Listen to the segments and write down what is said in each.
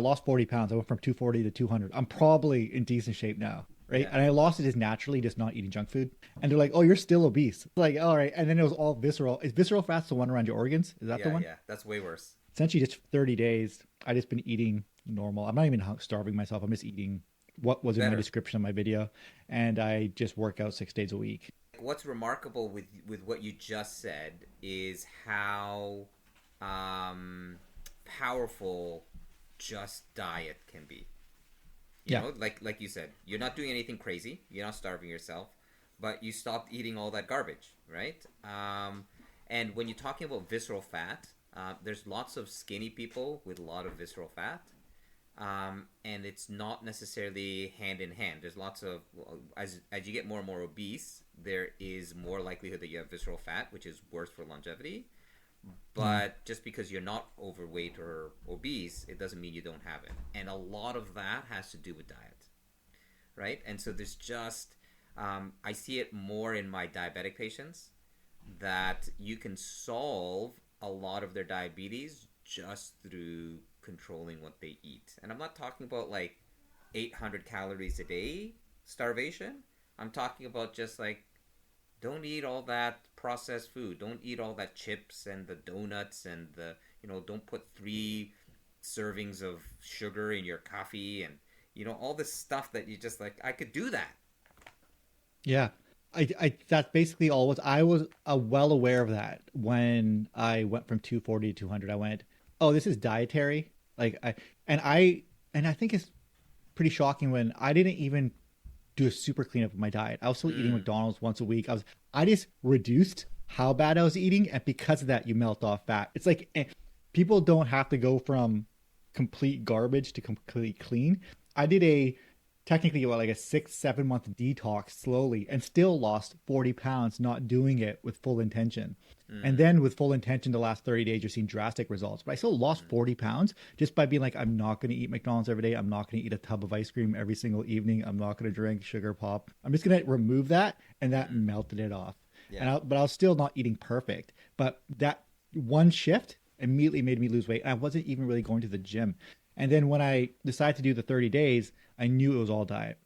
I lost 40 pounds. I went from 240 to 200. I'm probably in decent shape now, right? Yeah. And I lost it just naturally, just not eating junk food. And they're like, "Oh, you're still obese." Like, all right. And then it was all visceral. Is visceral fat the one around your organs? Is that the Yeah, one? yeah. That's way worse. Essentially, just 30 days. I just been eating normal. I'm not even starving myself. I'm just eating what was in my Better. description of my video, and I just work out 6 days a week. What's remarkable with what you just said is how powerful just diet can be. You Yeah, know, like you said, you're not doing anything crazy. You're not starving yourself, but you stopped eating all that garbage, right? And when you're talking about visceral fat, there's lots of skinny people with a lot of visceral fat, and it's not necessarily hand in hand. There's lots of as you get more and more obese, there is more likelihood that you have visceral fat, which is worse for longevity. yeah, But just because you're not overweight or obese, it doesn't mean you don't have it. And a lot of that has to do with diet, right? And so there's just I see it more in my diabetic patients that you can solve a lot of their diabetes just through controlling what they eat. And I'm not talking about like 800 calories a day starvation. I'm talking about just like don't eat all that processed food. Don't eat all that chips and the donuts and the, don't put 3 servings of sugar in your coffee and, all this stuff that you just like, I could do that. yeah. That's basically all. Was I was well aware of that when I went from 240 to 200. I went, oh, this is dietary. Like and I and I think it's pretty shocking when I didn't even do a super cleanup of my diet. I was still eating Mm, McDonald's once a week. I just reduced how bad I was eating, and because of that, you melt off fat. It's like people don't have to go from complete garbage to complete clean. I did a technically like a 6 7 month detox slowly and still lost 40 pounds not doing it with full intention. And mm, then with full intention, the last 30 days, you're seeing drastic results. But I still lost mm, 40 pounds just by being like, I'm not going to eat McDonald's every day. I'm not going to eat a tub of ice cream every single evening. I'm not going to drink sugar pop. I'm just going to remove that. And that mm. melted it off. Yeah. But I was still not eating perfect. But that one shift immediately made me lose weight. I wasn't even really going to the gym. And then when I decided to do the 30 days, I knew it was all diet.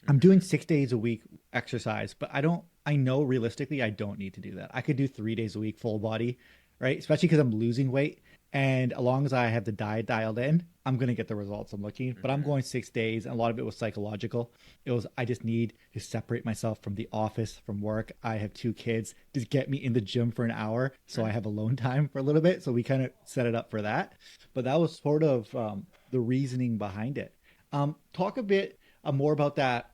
I'm doing Mm-hmm. 6 days a week exercise, but I know realistically I don't need to do that. I could do 3 days a week full body, right? Especially because I'm losing weight. And as long as I have the diet dialed in, I'm going to get the results I'm looking. But I'm Mm-hmm. going 6 days, and a lot of it was psychological. It was, I just need to separate myself from the office, from work. I have 2 kids. Just get me in the gym for an hour so I have alone time for a little bit. So we kind of set it up for that. But that was sort of the reasoning behind it. Talk a bit more about that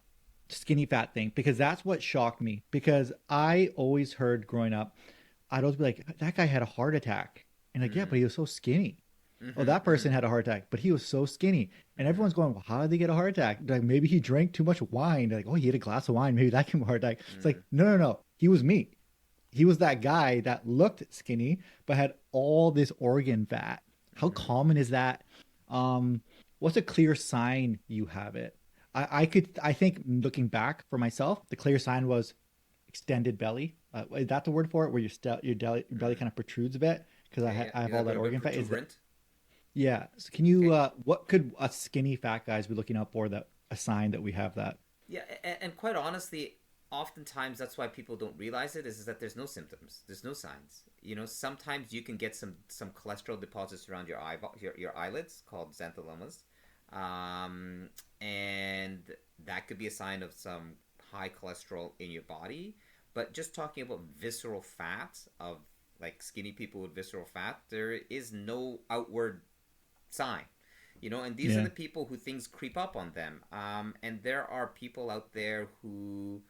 skinny fat thing because that's what shocked me because I always heard growing up, I'd always be like, that guy had a heart attack. And like, yeah, but Mm-hmm. he was so skinny. Oh, Mm-hmm. that person had a heart attack, but he was so skinny. And Mm-hmm. everyone's going, well, how did they get a heart attack? Like maybe he drank too much wine. They're like, oh, he had a glass of wine. Maybe that gave him a heart attack. It's Mm-hmm. like, no, no, no. He was me. He was that guy that looked skinny, but had all this organ fat. How Mm-hmm. common is that? Um, what's a clear sign you have it? I think looking back for myself, the clear sign was extended belly. Is that the word for it? Where your belly Mm-hmm. kind of protrudes a bit because Yeah, yeah. I You have got all a that little bit organ fat. Is that protuberant. yeah? So can Okay. you what could us skinny fat guys be looking out for that a sign that we have that? Yeah, and quite honestly, oftentimes that's why people don't realize it is that there's no symptoms, there's no signs. Sometimes you can get some cholesterol deposits around your eyelids called xanthomas, um, and that could be a sign of some high cholesterol in your body. But just talking about visceral fat of like skinny people with visceral fat, there is no outward sign. And these are Yeah, the people who things creep up on them. And there are people out there who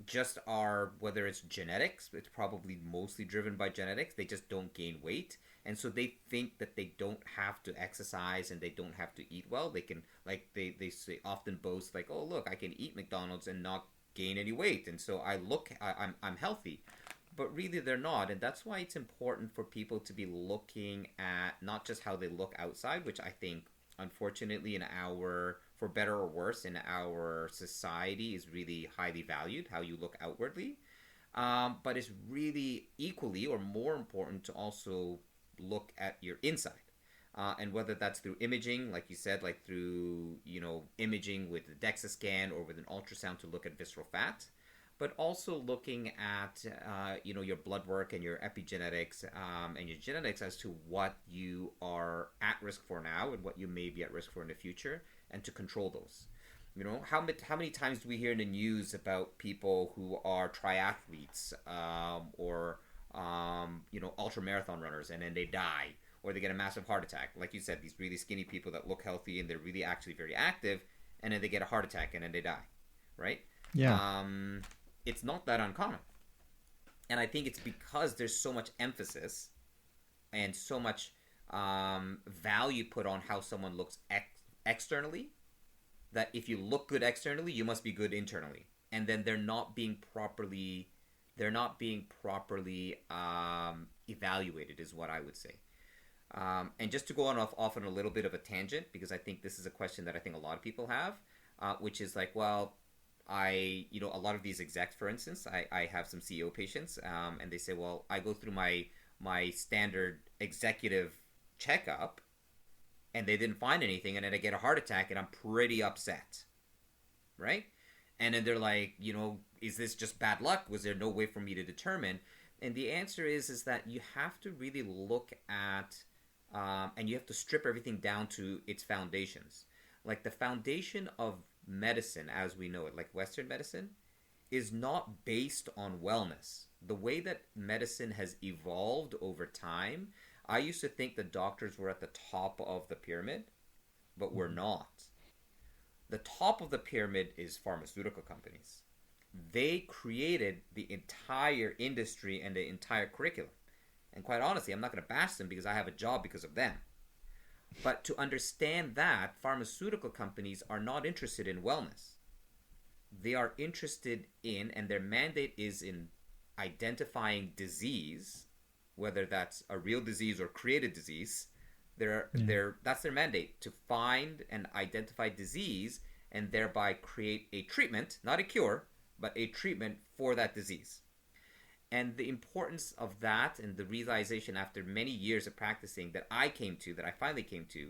just are, whether it's genetics, it's probably mostly driven by genetics, they just don't gain weight. And so they think that they don't have to exercise and they don't have to eat well. They can, like, they say, often boast, like, oh, look, I can eat McDonald's and not gain any weight. And so I'm healthy, but really they're not. And that's why it's important for people to be looking at not just how they look outside, which I think unfortunately in our, for better or worse, in our society is really highly valued, how you look outwardly. But it's really equally or more important to also look at your inside. and whether that's through imaging, like you said, like through, imaging with a DEXA scan or with an ultrasound to look at visceral fat, but also looking at, your blood work and your epigenetics and your genetics as to what you are at risk for now and what you may be at risk for in the future, and to control those. How many times do we hear in the news about people who are triathletes or ultra marathon runners, and then they die, or they get a massive heart attack? Like you said, these really skinny people that look healthy and they're really actually very active, and then they get a heart attack and then they die, right? Yeah. It's not that uncommon. And I think it's because there's so much emphasis and so much value put on how someone looks externally, that if you look good externally, you must be good internally. And then they're not being properly evaluated, is what I would say. And just to go off on a little bit of a tangent, because I think this is a question that I think a lot of people have, which is like, well, a lot of these execs, for instance, I have some CEO patients, and they say, well, I go through my standard executive checkup, and they didn't find anything, and then I get a heart attack, and I'm pretty upset, right? And then they're like, is this just bad luck? Was there no way for me to determine? And the answer is that you have to really look at, and you have to strip everything down to its foundations. Like the foundation of medicine as we know it, like Western medicine, is not based on wellness. The way that medicine has evolved over time, I used to think the doctors were at the top of the pyramid, but we're not. The top of the pyramid is pharmaceutical companies. They created the entire industry and the entire curriculum. And quite honestly, I'm not going to bash them because I have a job because of them. But to understand that, pharmaceutical companies are not interested in wellness. They are interested in, and their mandate is in identifying disease, whether that's a real disease or created disease. That's their mandate, to find and identify disease and thereby create a treatment, not a cure, but a treatment for that disease. And the importance of that, and the realization after many years of practicing that I finally came to,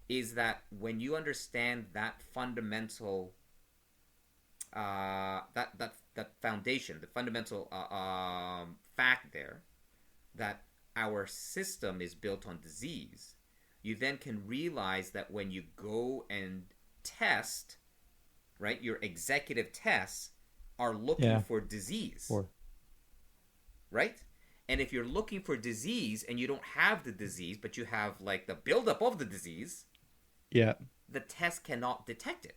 is that when you understand that fundamental, that foundation, the fundamental fact there, that our system is built on disease, you then can realize that when you go and test, right, your executive tests are looking for disease. Right? And if you're looking for disease and you don't have the disease, but you have like the buildup of the disease, the test cannot detect it.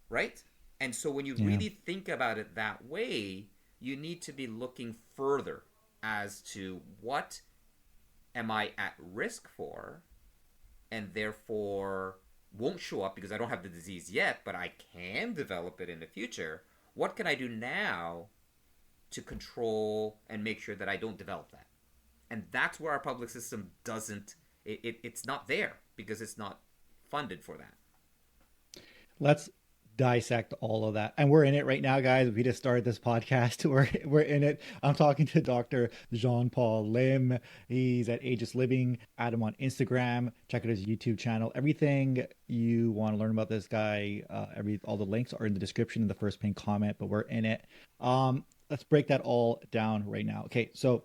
Right? And so when you really think about it that way, you need to be looking further as to what am I at risk for, and therefore won't show up because I don't have the disease yet, but I can develop it in the future. What can I do now to control and make sure that I don't develop that? And that's where our public system doesn't, it's not there because it's not funded for that. Let's dissect all of that. And we're in it right now, guys. We just started this podcast. We're in it. I'm talking to Dr. Paul Lim. He's at Aegis Living. Add him on Instagram. Check out his YouTube channel. Everything you want to learn about this guy, all the links are in the description in the first pinned comment, but we're in it. Let's break that all down right now. Okay, so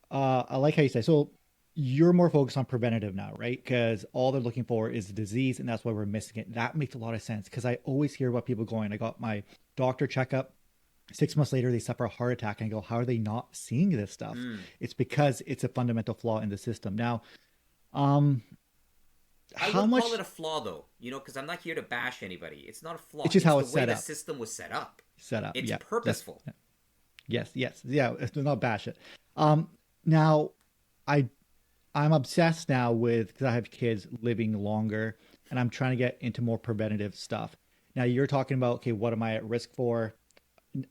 I like how you say, so you're more focused on preventative now, right? Because all they're looking for is the disease, and that's why we're missing it. That makes a lot of sense, because I always hear about people going, I got my doctor checkup, 6 months later, they suffer a heart attack, and I go, how are they not seeing this stuff? It's because it's a fundamental flaw in the system. Now, I wouldn't call it a flaw, though, because I'm not here to bash anybody. It's not a flaw. It's just how it's it's the way set the up. system was set up. It's purposeful. Yes. Yeah, it's not bash it. Now, I'm obsessed now because I have kids living longer, and I'm trying to get into more preventative stuff. Now, you're talking about, okay, what am I at risk for?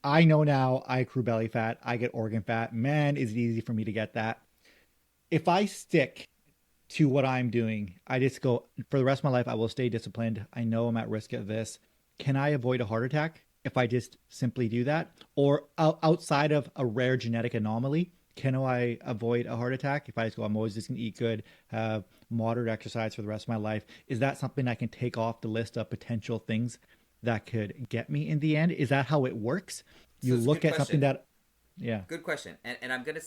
I know now I accrue belly fat. I get organ fat. Man, is it easy for me to get that. If I stick to what I'm doing, I just go, for the rest of my life, I will stay disciplined. I know I'm at risk of this. Can I avoid a heart attack if I just simply do that? Or outside of a rare genetic anomaly, can I avoid a heart attack if I just go, I'm always just going to eat good, have moderate exercise for the rest of my life? Is that something I can take off the list of potential things that could get me in the end? Is that how it works? So You it's a look good at something question. that, yeah. Good question. And I'm gonna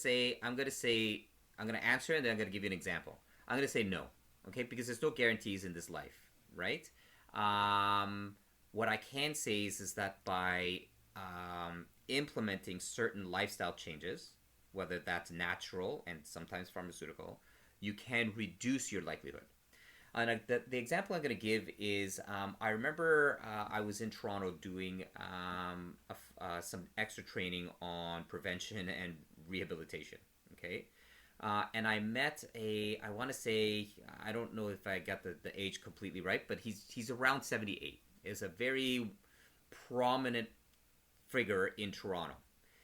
answer and then I'm gonna give you an example. I'm gonna say no, okay? Because there's no guarantees in this life, right? What I can say is that by implementing certain lifestyle changes, whether that's natural and sometimes pharmaceutical, you can reduce your likelihood. And the example I'm going to give is I remember I was in Toronto doing some extra training on prevention and rehabilitation. Okay. And I met I want to say, I don't know if I got the age completely right, but he's around 78. Is a very prominent figure in Toronto.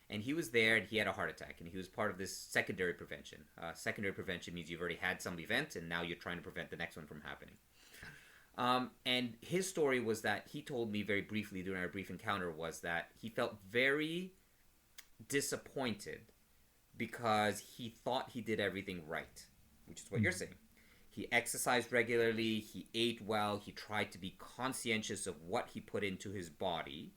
And he was there and he had a heart attack and he was part of this secondary prevention. Secondary prevention means you've already had some event and now you're trying to prevent the next one from happening. And his story was that he told me very briefly during our brief encounter was that he felt very disappointed because he thought he did everything right, which is what you're saying. He exercised regularly, he ate well, he tried to be conscientious of what he put into his body,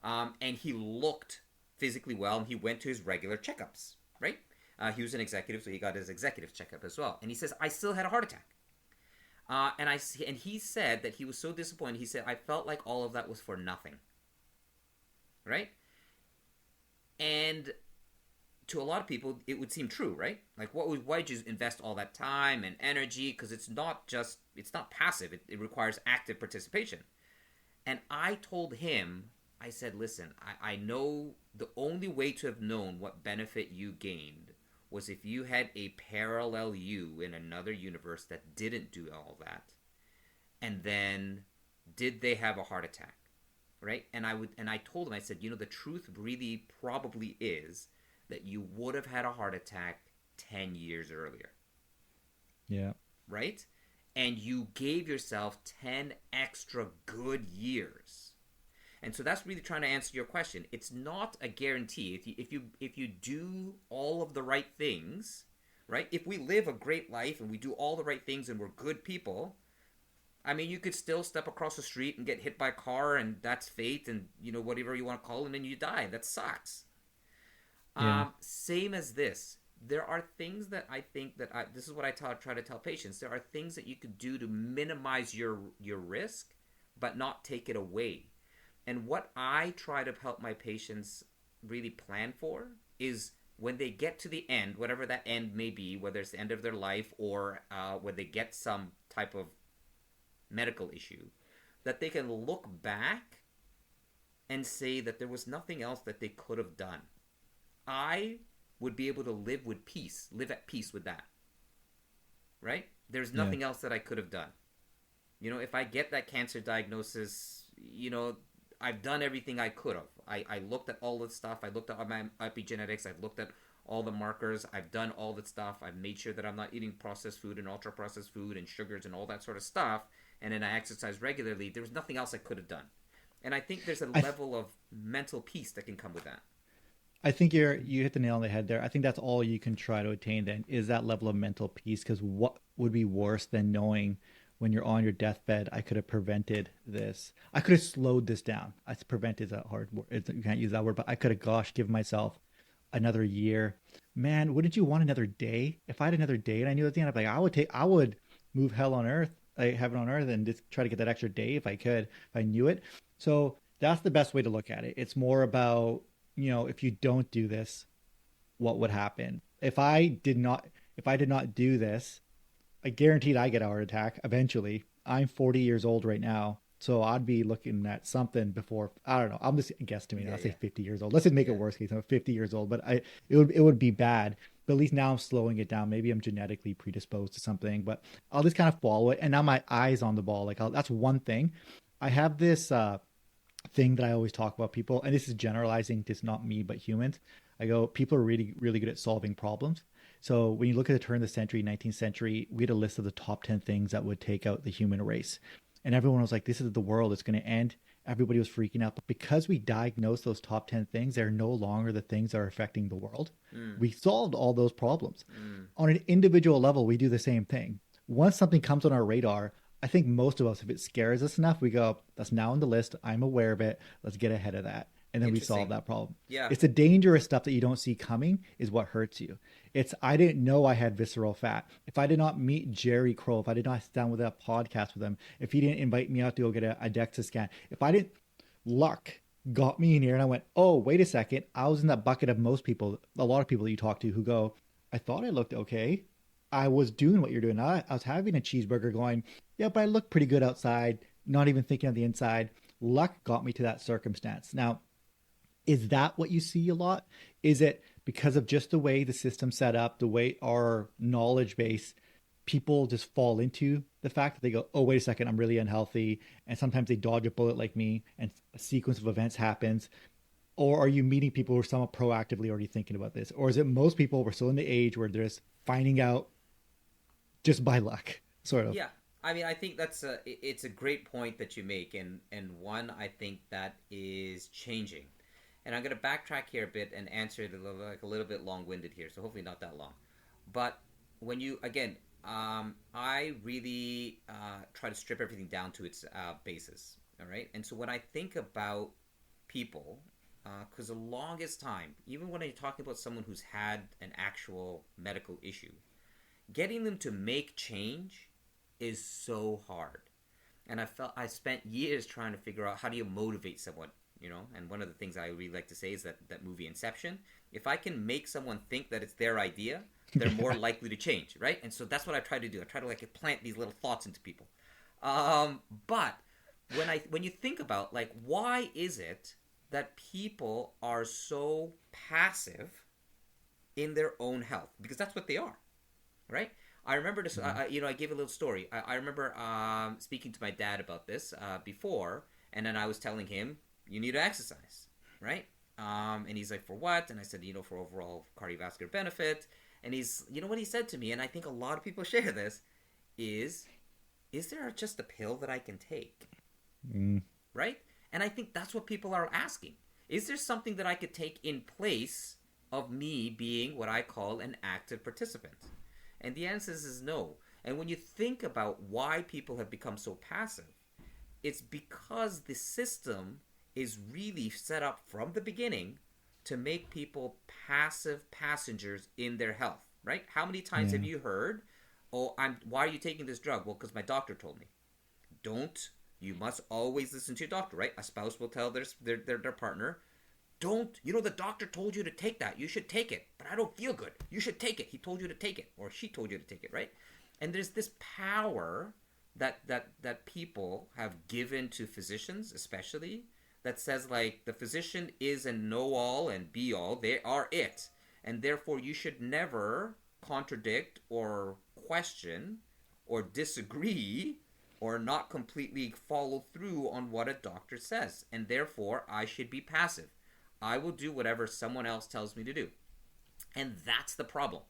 and he looked physically well, and he went to his regular checkups, right? He was an executive, so he got his executive checkup as well. And he says, I still had a heart attack. And he said that he was so disappointed. He said, I felt like all of that was for nothing, right? And to a lot of people, it would seem true, right? Like, why did you invest all that time and energy? Because it's not passive. It requires active participation. And I told him, I said, listen, I know the only way to have known what benefit you gained was if you had a parallel you in another universe that didn't do all that. And then did they have a heart attack? Right? And I told him, I said, the truth really probably is that you would have had a heart attack 10 years earlier. Yeah. Right? And you gave yourself 10 extra good years. And so that's really trying to answer your question. It's not a guarantee. If you do all of the right things, right? If we live a great life and we do all the right things and we're good people, I mean, you could still step across the street and get hit by a car, and that's fate, and whatever you want to call it, and then you die. That sucks. Yeah. Same as this. There are things that I think that this is what I try to tell patients. There are things that you could do to minimize your risk, but not take it away. And what I try to help my patients really plan for is when they get to the end, whatever that end may be, whether it's the end of their life or when they get some type of medical issue, that they can look back and say that there was nothing else that they could have done. I would be able to live at peace with that. Right? There's nothing else that I could have done. If I get that cancer diagnosis, I've done everything I could have. I looked at all the stuff. I looked at my epigenetics. I've looked at all the markers. I've done all that stuff. I've made sure that I'm not eating processed food and ultra-processed food and sugars and all that sort of stuff. And then I exercise regularly. There was nothing else I could have done. And I think there's a level of mental peace that can come with that. I think you hit the nail on the head there. I think that's all you can try to attain then is that level of mental peace. Because what would be worse than knowing when you're on your deathbed, I could have prevented this. I could have slowed this down. I prevented that hard word. You can't use that word, but I could have, given myself another year. Man, wouldn't you want another day? If I had another day and I knew at the end, I would move hell on earth, like heaven on earth, and just try to get that extra day if I could, if I knew it. So that's the best way to look at it. It's more about, if you don't do this, what would happen? If I did not do this, I guaranteed I get a heart attack eventually. I'm 40 years old right now, so I'd be looking at something before. I don't know. I'm just guesstimating. I'll say 50 years old. Let's just make it worst case. I'm 50 years old, but it would be bad. But at least now I'm slowing it down. Maybe I'm genetically predisposed to something, but I'll just kind of follow it. And now my eye's on the ball. Like that's one thing. I have this thing that I always talk about people, and this is generalizing, just not me, but humans. I go, people are really, really good at solving problems. So when you look at the turn of the century, 19th century, we had a list of the top 10 things that would take out the human race. and everyone was like, this is the world, it's going to end. Everybody was freaking out. But because we diagnosed those top 10 things, they're no longer the things that are affecting the world. We solved all those problems. On an individual level, we do the same thing. Once something comes on our radar, I think most of us, if it scares us enough, we go, that's now on the list. I'm aware of it. Let's get ahead of that. And then we solve that problem. Yeah. It's the dangerous stuff that you don't see coming is what hurts you. It's, I didn't know I had visceral fat. If I did not meet Jerry Crow, if I did not sit down with a podcast with him, if he didn't invite me out to go get a DEXA scan, if I didn't, luck got me in here and I went, oh, wait a second. I was in that bucket of most people, a lot of people that you talk to who go, I thought I looked okay. I was doing what you're doing. I was having a cheeseburger going, yeah, but I look pretty good outside, not even thinking of the inside. Luck got me to that circumstance. Now, is that what you see a lot? Is it because of just the way the system's set up, the way our knowledge base, people just fall into the fact that they go, oh, wait a second, I'm really unhealthy. And sometimes they dodge a bullet like me and a sequence of events happens. Or are you meeting people who are somewhat proactively already thinking about this? Or is it most people, we're still in the age where they're just finding out just by luck, sort of? Yeah. I mean, I think it's a great point that you make, and one I think that is changing. And I'm going to backtrack here a bit and answer it a little bit long-winded here, so hopefully not that long. But when you, again, I really try to strip everything down to its basis, all right? And so when I think about people, because the longest time, even when you're talking about someone who's had an actual medical issue, getting them to make change is so hard. And I spent years trying to figure out how do you motivate someone, you know? And one of the things I really like to say is that movie Inception. If I can make someone think that it's their idea, they're more likely to change, right? And so that's what I try to do. I try to like plant these little thoughts into people. But when you think about like, why is it that people are so passive in their own health? Because that's what they are, right? I remember this. I gave a little story. I remember speaking to my dad about this before, and then I was telling him, "You need to exercise, right?" And he's like, "For what?" And I said, "For overall cardiovascular benefit." And what he said to me, and I think a lot of people share this, is there just a pill that I can take, right? And I think that's what people are asking. Is there something that I could take in place of me being what I call an active participant? And the answer is no. And when you think about why people have become so passive, it's because the system is really set up from the beginning to make people passive passengers in their health, right? How many times have you heard, why are you taking this drug? Well, because my doctor told me. You must always listen to your doctor, right? A spouse will tell their partner, the doctor told you to take that. You should take it. But I don't feel good. You should take it. He told you to take it. Or she told you to take it, right? And there's this power that people have given to physicians, especially, that says, like, the physician is a know-all and be-all. They are it. And therefore, you should never contradict or question or disagree or not completely follow through on what a doctor says. And therefore, I should be passive. I will do whatever someone else tells me to do. And that's the problem.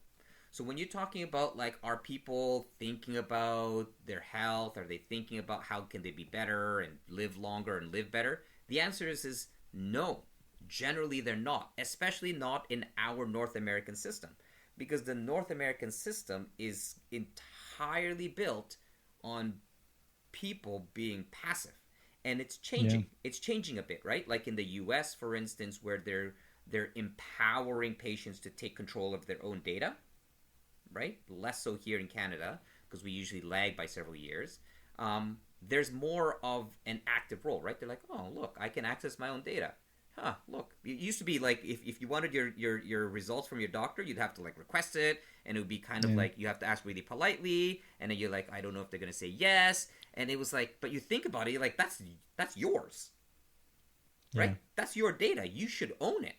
So when you're talking about, like, are people thinking about their health? Are they thinking about how can they be better and live longer and live better? The answer is no. Generally, they're not, especially not in our North American system, because the North American system is entirely built on people being passive. And it's changing. Yeah. It's changing a bit, right? Like in the US, for instance, where they're empowering patients to take control of their own data, right? Less so here in Canada, because we usually lag by several years. There's more of an active role, right? They're like, oh, look, I can access my own data. Look, it used to be like if you wanted your results from your doctor, you'd have to like request it, and it would be kind of like you have to ask really politely, and then you're like, I don't know if they're going to say yes. And it was like, but you think about it, you're like, that's yours, right? Yeah. That's your data. You should own it,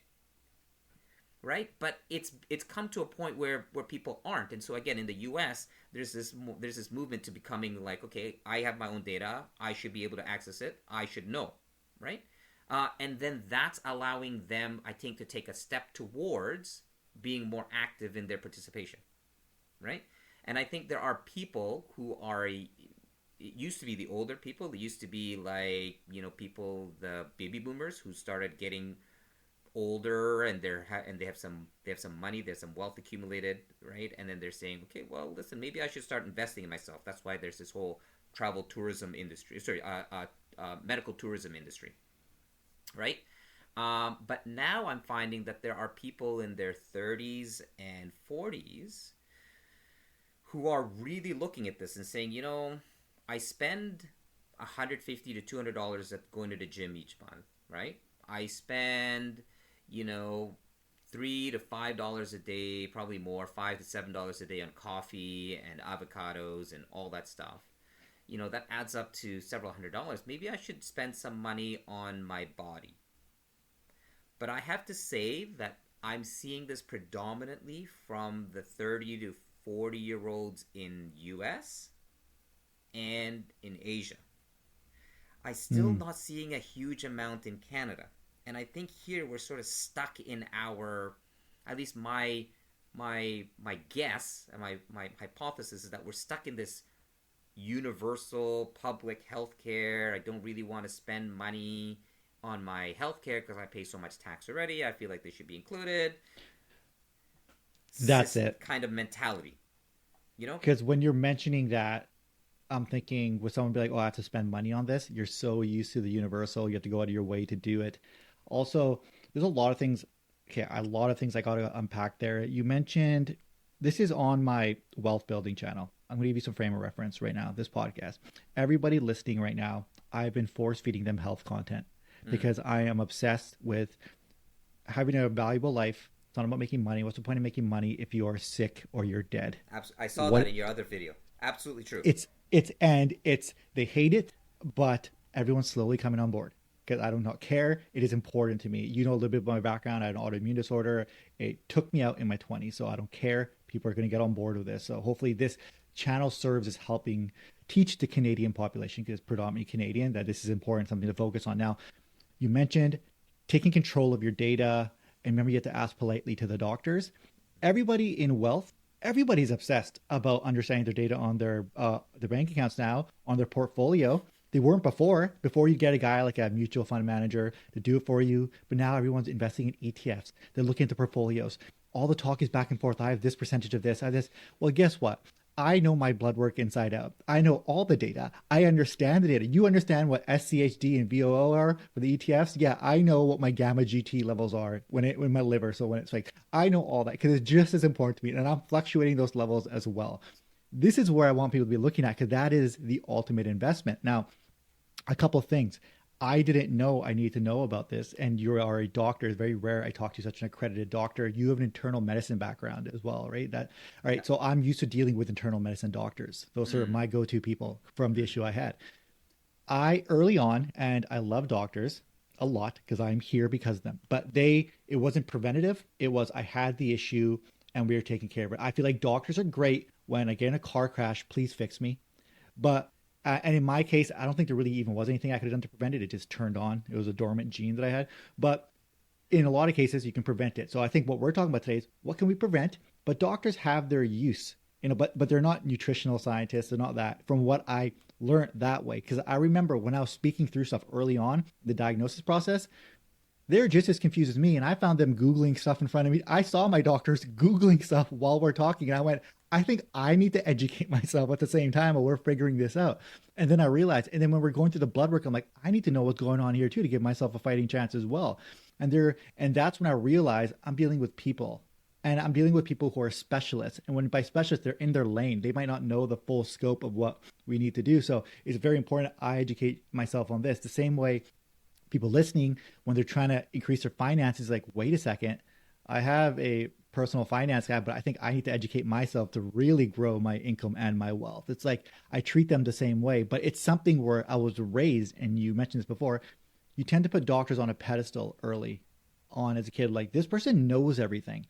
right? But it's come to a point where people aren't. And so again, in the U.S., there's this movement to becoming like, okay, I have my own data. I should be able to access it. I should know, right? And then that's allowing them, I think, to take a step towards being more active in their participation, right? And I think there are people who are it used to be the older people. It used to be like, people, the baby boomers who started getting older, and and they have some money, there's some wealth accumulated, right? And then they're saying, okay, well, listen, maybe I should start investing in myself. That's why there's this whole travel tourism industry, sorry, medical tourism industry, right? But now I'm finding that there are people in their 30s and 40s who are really looking at this and saying, I spend $150 to $200 at going to the gym each month, right? I spend, $3 to $5 a day, probably more, $5 to $7 a day on coffee and avocados and all that stuff. That adds up to several $100s. Maybe I should spend some money on my body. But I have to say that I'm seeing this predominantly from the 30 to 40-year-olds in US and in Asia. I'm still not seeing a huge amount in Canada. And I think here we're sort of stuck in at least my guess and my hypothesis is that we're stuck in this universal public health care. I don't really want to spend money on my health care because I pay so much tax already. I feel like they should be included. That's it. Kind of mentality, Because when you're mentioning that, I'm thinking, would someone be like, oh, I have to spend money on this? You're so used to the universal. You have to go out of your way to do it. Also, there's a lot of things I got to unpack there. You mentioned, this is on my wealth building channel. I'm going to give you some frame of reference right now, this podcast. Everybody listening right now, I've been force feeding them health content because I am obsessed with having a valuable life. It's not about making money. What's the point of making money if you are sick or you're dead? I saw that in your other video. Absolutely true. They hate it, but everyone's slowly coming on board because I do not care. It is important to me. You know a little bit about my background. I had an autoimmune disorder. It took me out in my 20s, so I don't care. People are going to get on board with this. So hopefully this channel serves as helping teach the Canadian population, because it's predominantly Canadian, that this is important, something to focus on. Now, you mentioned taking control of your data, and remember, you have to ask politely to the doctors. Everybody in wealth, everybody's obsessed about understanding their data on their bank accounts now, on their portfolio. They weren't before. Before, you get a guy like a mutual fund manager to do it for you, but now everyone's investing in ETFs. They're looking at the portfolios. All the talk is back and forth. I have this percentage of this, I have this. Well, guess what? I know my blood work inside out. I know all the data. I understand the data. You understand what SCHD and VOO are for the ETFs? Yeah, I know what my gamma GT levels are when my liver. So when it's like, I know all that because it's just as important to me, and I'm fluctuating those levels as well. This is where I want people to be looking at, because that is the ultimate investment. Now, a couple of things. I didn't know I needed to know about this, and you are a doctor. It's very rare I talk to such an accredited doctor. You have an internal medicine background as well, right? All right. So I'm used to dealing with internal medicine doctors. Those are my go-to people from the issue I had. Early on, and I love doctors a lot because I'm here because of them, but it wasn't preventative. It was, I had the issue and we were taking care of it. I feel like doctors are great when I get in a car crash, please fix me. But and in my case, I don't think there really even was anything I could have done to prevent it. It just turned on. It was a dormant gene that I had. But in a lot of cases, you can prevent it. So I think what we're talking about today is, what can we prevent? But doctors have their use, but they're not nutritional scientists. They're not that, from what I learned that way. Because I remember when I was speaking through stuff early on, the diagnosis process, they're just as confused as me. And I found them Googling stuff in front of me. I saw my doctors Googling stuff while we're talking. And I went, I think I need to educate myself at the same time while we're figuring this out. And then I realized, and then when we're going through the blood work, I'm like, I need to know what's going on here too, to give myself a fighting chance as well. And that's when I realized I'm dealing with people, and I'm dealing with people who are specialists. And when by specialists, they're in their lane. They might not know the full scope of what we need to do. So it's very important I educate myself on this. The same way people listening, when they're trying to increase their finances, like, wait a second, I have a personal finance guy, but I think I need to educate myself to really grow my income and my wealth. It's like, I treat them the same way, but it's something where I was raised, and you mentioned this before, you tend to put doctors on a pedestal early on as a kid. Like, this person knows everything.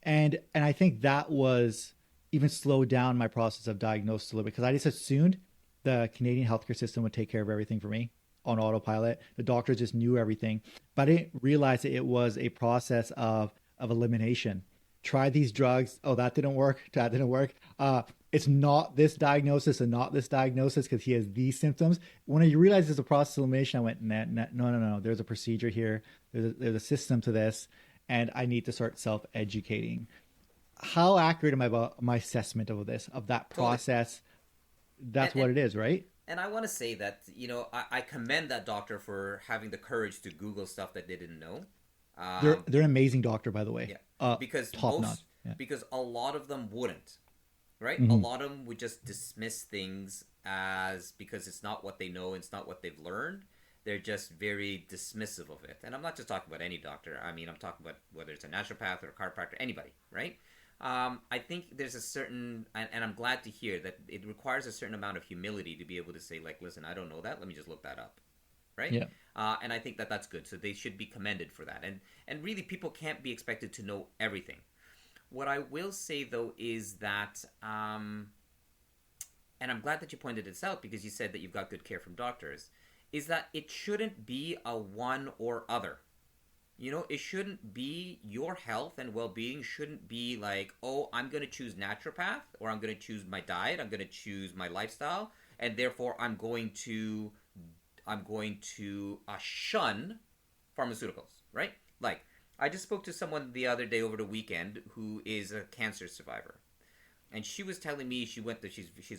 And I think that was even slowed down my process of diagnosis a little bit, because I just assumed the Canadian healthcare system would take care of everything for me on autopilot. The doctors just knew everything, but I didn't realize that it was a process of elimination. try these drugs. Oh, that didn't work. That didn't work. It's not this diagnosis and not this diagnosis because he has these symptoms. When I realized there's a process of elimination, I went, no. There's a procedure here. There's a system to this, and I need to start self-educating. How accurate am I about my assessment of this, of that process? That's what it is, right? And I want to say that, I commend that doctor for having the courage to Google stuff that they didn't know. They're an amazing doctor, by the way. Yeah, because top notch. Yeah. Because a lot of them wouldn't, right? Mm-hmm. A lot of them would just dismiss things as because it's not what they know, it's not what they've learned. They're just very dismissive of it. And I'm not just talking about any doctor. I mean, I'm talking about whether it's a naturopath or a chiropractor, anybody, right? I think there's a certain, and I'm glad to hear that it requires a certain amount of humility to be able to say, like, listen, I don't know that. Let me just look that up, right? Yeah. And I think that that's good. So they should be commended for that. And really, people can't be expected to know everything. What I will say, though, is that, and I'm glad that you pointed this out because you said that you've got good care from doctors, is that it shouldn't be a one or other. It shouldn't be your health and well-being shouldn't be like, oh, I'm going to choose naturopath or I'm going to choose my diet, I'm going to choose my lifestyle, and therefore I'm going to shun pharmaceuticals, right? Like, I just spoke to someone the other day over the weekend who is a cancer survivor. And she was telling me she's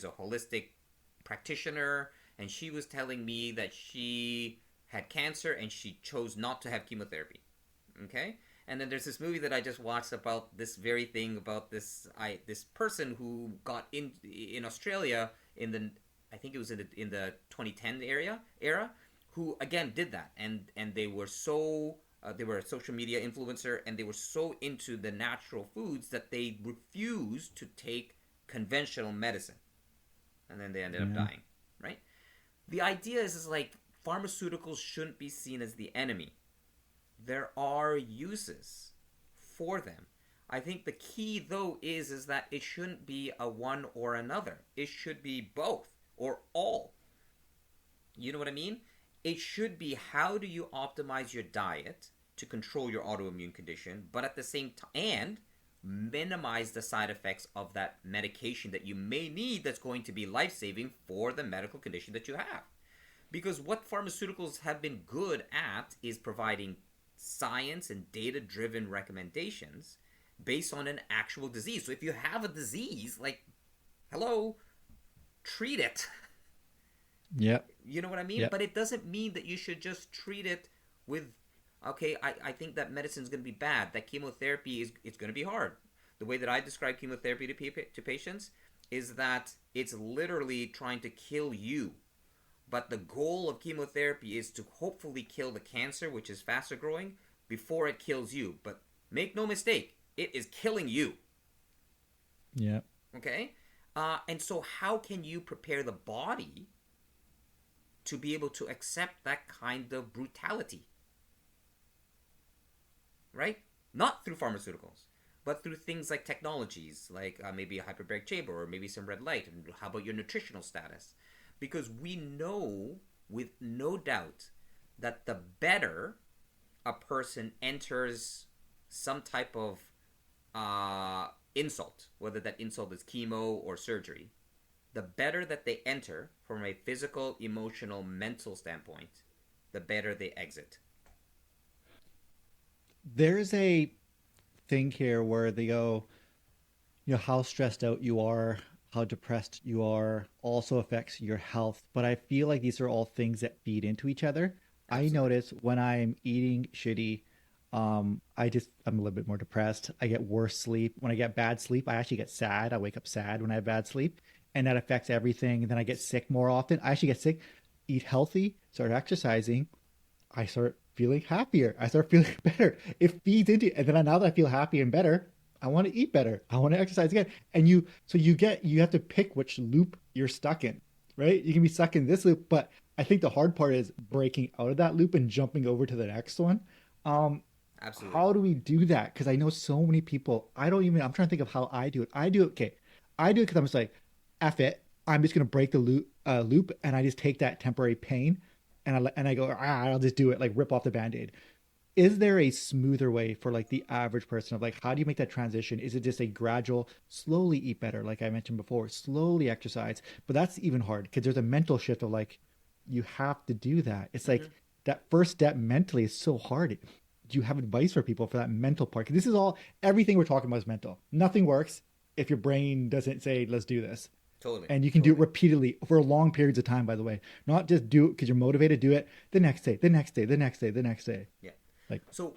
a holistic practitioner, and she was telling me that she had cancer and she chose not to have chemotherapy. Okay? And then there's this movie that I just watched about this very thing, about this person who got in Australia I think it was in the 2010 era, who again did that, and they were so they were a social media influencer, and they were so into the natural foods that they refused to take conventional medicine, and then they ended up dying. Right? The idea is like pharmaceuticals shouldn't be seen as the enemy. There are uses for them. I think the key, though, is that it shouldn't be a one or another. It should be both or all. You know what I mean? It should be, how do you optimize your diet to control your autoimmune condition, but at the same time, and minimize the side effects of that medication that you may need that's going to be life-saving for the medical condition that you have. Because what pharmaceuticals have been good at is providing science and data-driven recommendations based on an actual disease. So if you have a disease, like, hello, treat it. Yep. You know what I mean? Yep. But it doesn't mean that you should just treat it with, okay, I think that medicine is going to be bad. That chemotherapy it's going to be hard. The way that I describe chemotherapy to patients is that it's literally trying to kill you. But the goal of chemotherapy is to hopefully kill the cancer, which is faster growing, before it kills you. But make no mistake, it is killing you. Yeah. Okay? And so how can you prepare the body to be able to accept that kind of brutality? Right? Not through pharmaceuticals, but through things like technologies, like maybe a hyperbaric chamber or maybe some red light. And how about your nutritional status? Because we know with no doubt that the better a person enters some type of insult, whether that insult is chemo or surgery, the better that they enter from a physical, emotional, mental standpoint, the better they exit. There's a thing here where they go, how stressed out you are, how depressed you are also affects your health. But I feel like these are all things that feed into each other. Absolutely. I notice when I'm eating shitty, I'm a little bit more depressed. I get worse sleep. When I get bad sleep, I actually get sad. I wake up sad when I have bad sleep, and that affects everything. And then I get sick more often. I actually get sick. Eat healthy, start exercising, I start feeling happier. I start feeling better. It feeds into it. And then now that I feel happy and better, I want to eat better. I want to exercise again. And you have to pick which loop you're stuck in, right? You can be stuck in this loop, but I think the hard part is breaking out of that loop and jumping over to the next one. Absolutely. How do we do that? Because I know so many people, I'm trying to think of how I do it. I do it because I'm just like, F it. I'm just going to break the loop, and I just take that temporary pain and I go, I'll just do it, like rip off the Band-Aid. is there a smoother way for like the average person of like how do you make that transition? Is it just a gradual, slowly eat better, like I mentioned before, slowly exercise? But that's even hard because there's a mental shift of like you have to do that. It's Mm-hmm. like that first step mentally is so hard. Do you have advice for people for that mental part? Because this is all everything we're talking about is mental. Nothing works if your brain doesn't say, let's do this. Totally, And you can do it totally. repeatedly for long periods of time, by the way. Not just do it because you're motivated, do it the next day, the next day, the next day, the next day. Yeah. Like, So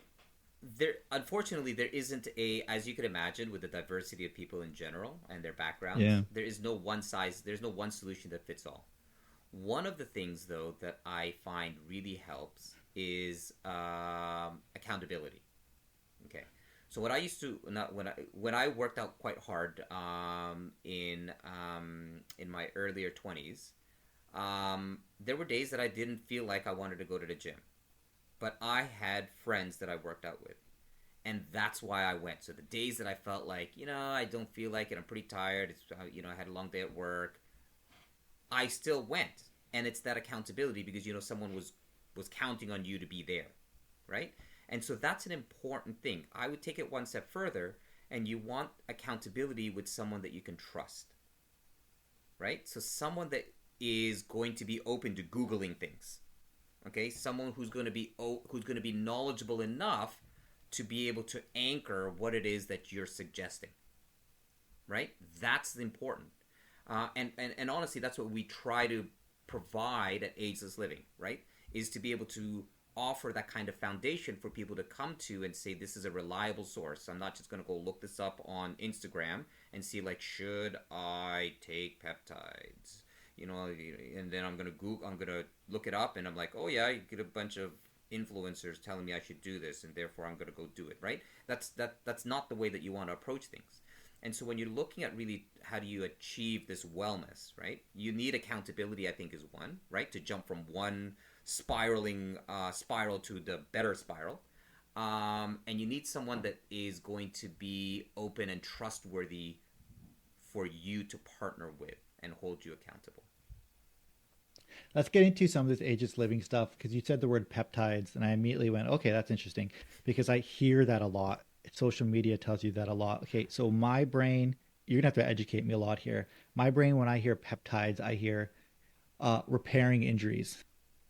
there, unfortunately, there isn't a, as you could imagine, with the diversity of people in general and their backgrounds, yeah. there is no one size, there's no one solution that fits all. One of the things, though, that I find really helps is accountability. Okay, so what I used to not when I worked out quite hard in my earlier 20s, there were days that I didn't feel like I wanted to go to the gym, but I had friends that I worked out with, and that's why I went. So the days that I felt like I don't feel like it, I'm pretty tired. It's I had a long day at work. I still went, and it's that accountability because someone was counting on you to be there, right? And so that's an important thing. I would take it one step further, and you want accountability with someone that you can trust, right? So someone that is going to be open to googling things, okay? Someone who's going to be knowledgeable enough to be able to anchor what it is that you're suggesting, right? That's important. And honestly, that's what we try to provide at Ageless Living, right? Is to be able to offer that kind of foundation for people to come to and say, this is a reliable source. I'm not just going to go look this up on Instagram and see like, should I take peptides? And then I'm going to look it up and I'm like, oh yeah, I get a bunch of influencers telling me I should do this and therefore I'm going to go do it, right? That's not the way that you want to approach things. And so when you're looking at really how do you achieve this wellness, right? You need accountability, I think, is one, right? To jump from one spiral to the better spiral. And you need someone that is going to be open and trustworthy for you to partner with and hold you accountable. Let's get into some of this ageless living stuff because you said the word peptides, and I immediately went, okay, that's interesting because I hear that a lot. Social media tells you that a lot. Okay, so my brain, you're gonna have to educate me a lot here. My brain, when I hear peptides, I hear repairing injuries.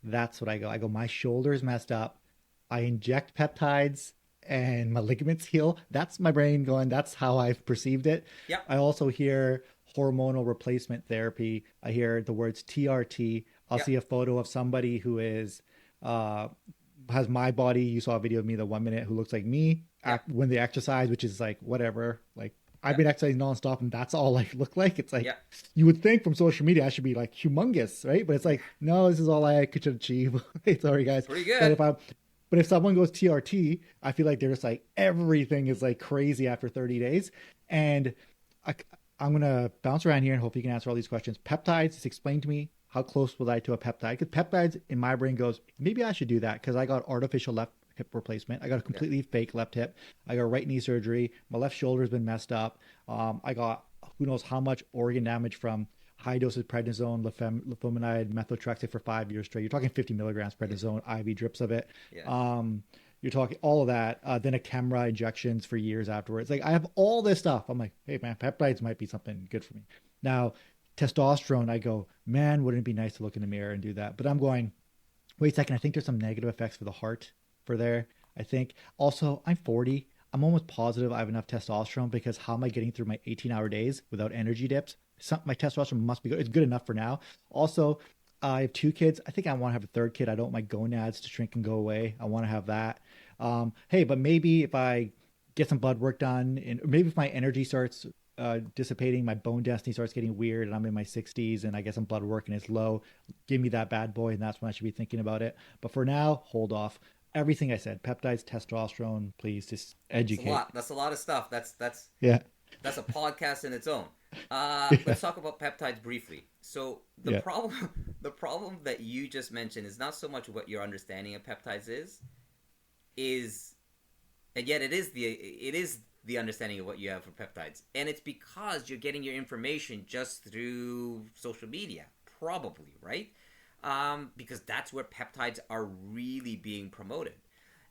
That's what I go. I go, my shoulder's messed up. I inject peptides and my ligaments heal. That's my brain going, that's how I've perceived it. Yep. I also hear hormonal replacement therapy. I hear the words TRT. I'll Yep. see a photo of somebody who is has my body. You saw a video of me the 1 minute who looks like me when they exercise, which is like whatever. Like I've been exercising nonstop, and that's all I look like. It's like you would think from social media I should be like humongous, right? But it's like no, this is all I could achieve. Sorry, guys. Pretty good. But if someone goes TRT, I feel like they're just like everything is like crazy after 30 days. And I'm gonna bounce around here and hope you can answer all these questions. Peptides, just explain to me how close was I to a peptide? Because peptides in my brain goes, maybe I should do that because I got artificial left hip replacement. I got a completely fake left hip. I got right knee surgery. My left shoulder's been messed up. I got who knows how much organ damage from high doses prednisone, leflunomide, methotrexate for 5 years straight. You're talking 50 milligrams prednisone, IV drips of it. You're talking all of that. Then a Chemra injections for years afterwards. Like I have all this stuff. I'm like, hey man, peptides might be something good for me. Now, testosterone, I go, man, wouldn't it be nice to look in the mirror and do that? But I'm going, wait a second, I think there's some negative effects for the heart for there. I think also I'm 40. I'm almost positive I have enough testosterone because how am I getting through my 18-hour days without energy dips? My testosterone must be good. It's good enough for now. Also, I have 2 kids. I think I want to have a 3rd kid. I don't want my gonads to shrink and go away. I want to have that. Hey, but maybe if I get some blood work done, and maybe if my energy starts dissipating, my bone density starts getting weird, and I'm in my 60s, and I get some blood work and it's low, give me that bad boy, and that's when I should be thinking about it. But for now, hold off. Everything I said, peptides, testosterone, please just educate. That's a lot of stuff. That's yeah. That's a podcast in its own. Let's talk about peptides briefly. So the problem that you just mentioned is not so much what your understanding of peptides is, and yet it is the understanding of what you have for peptides, and it's because you're getting your information just through social media, probably, right? Because that's where peptides are really being promoted.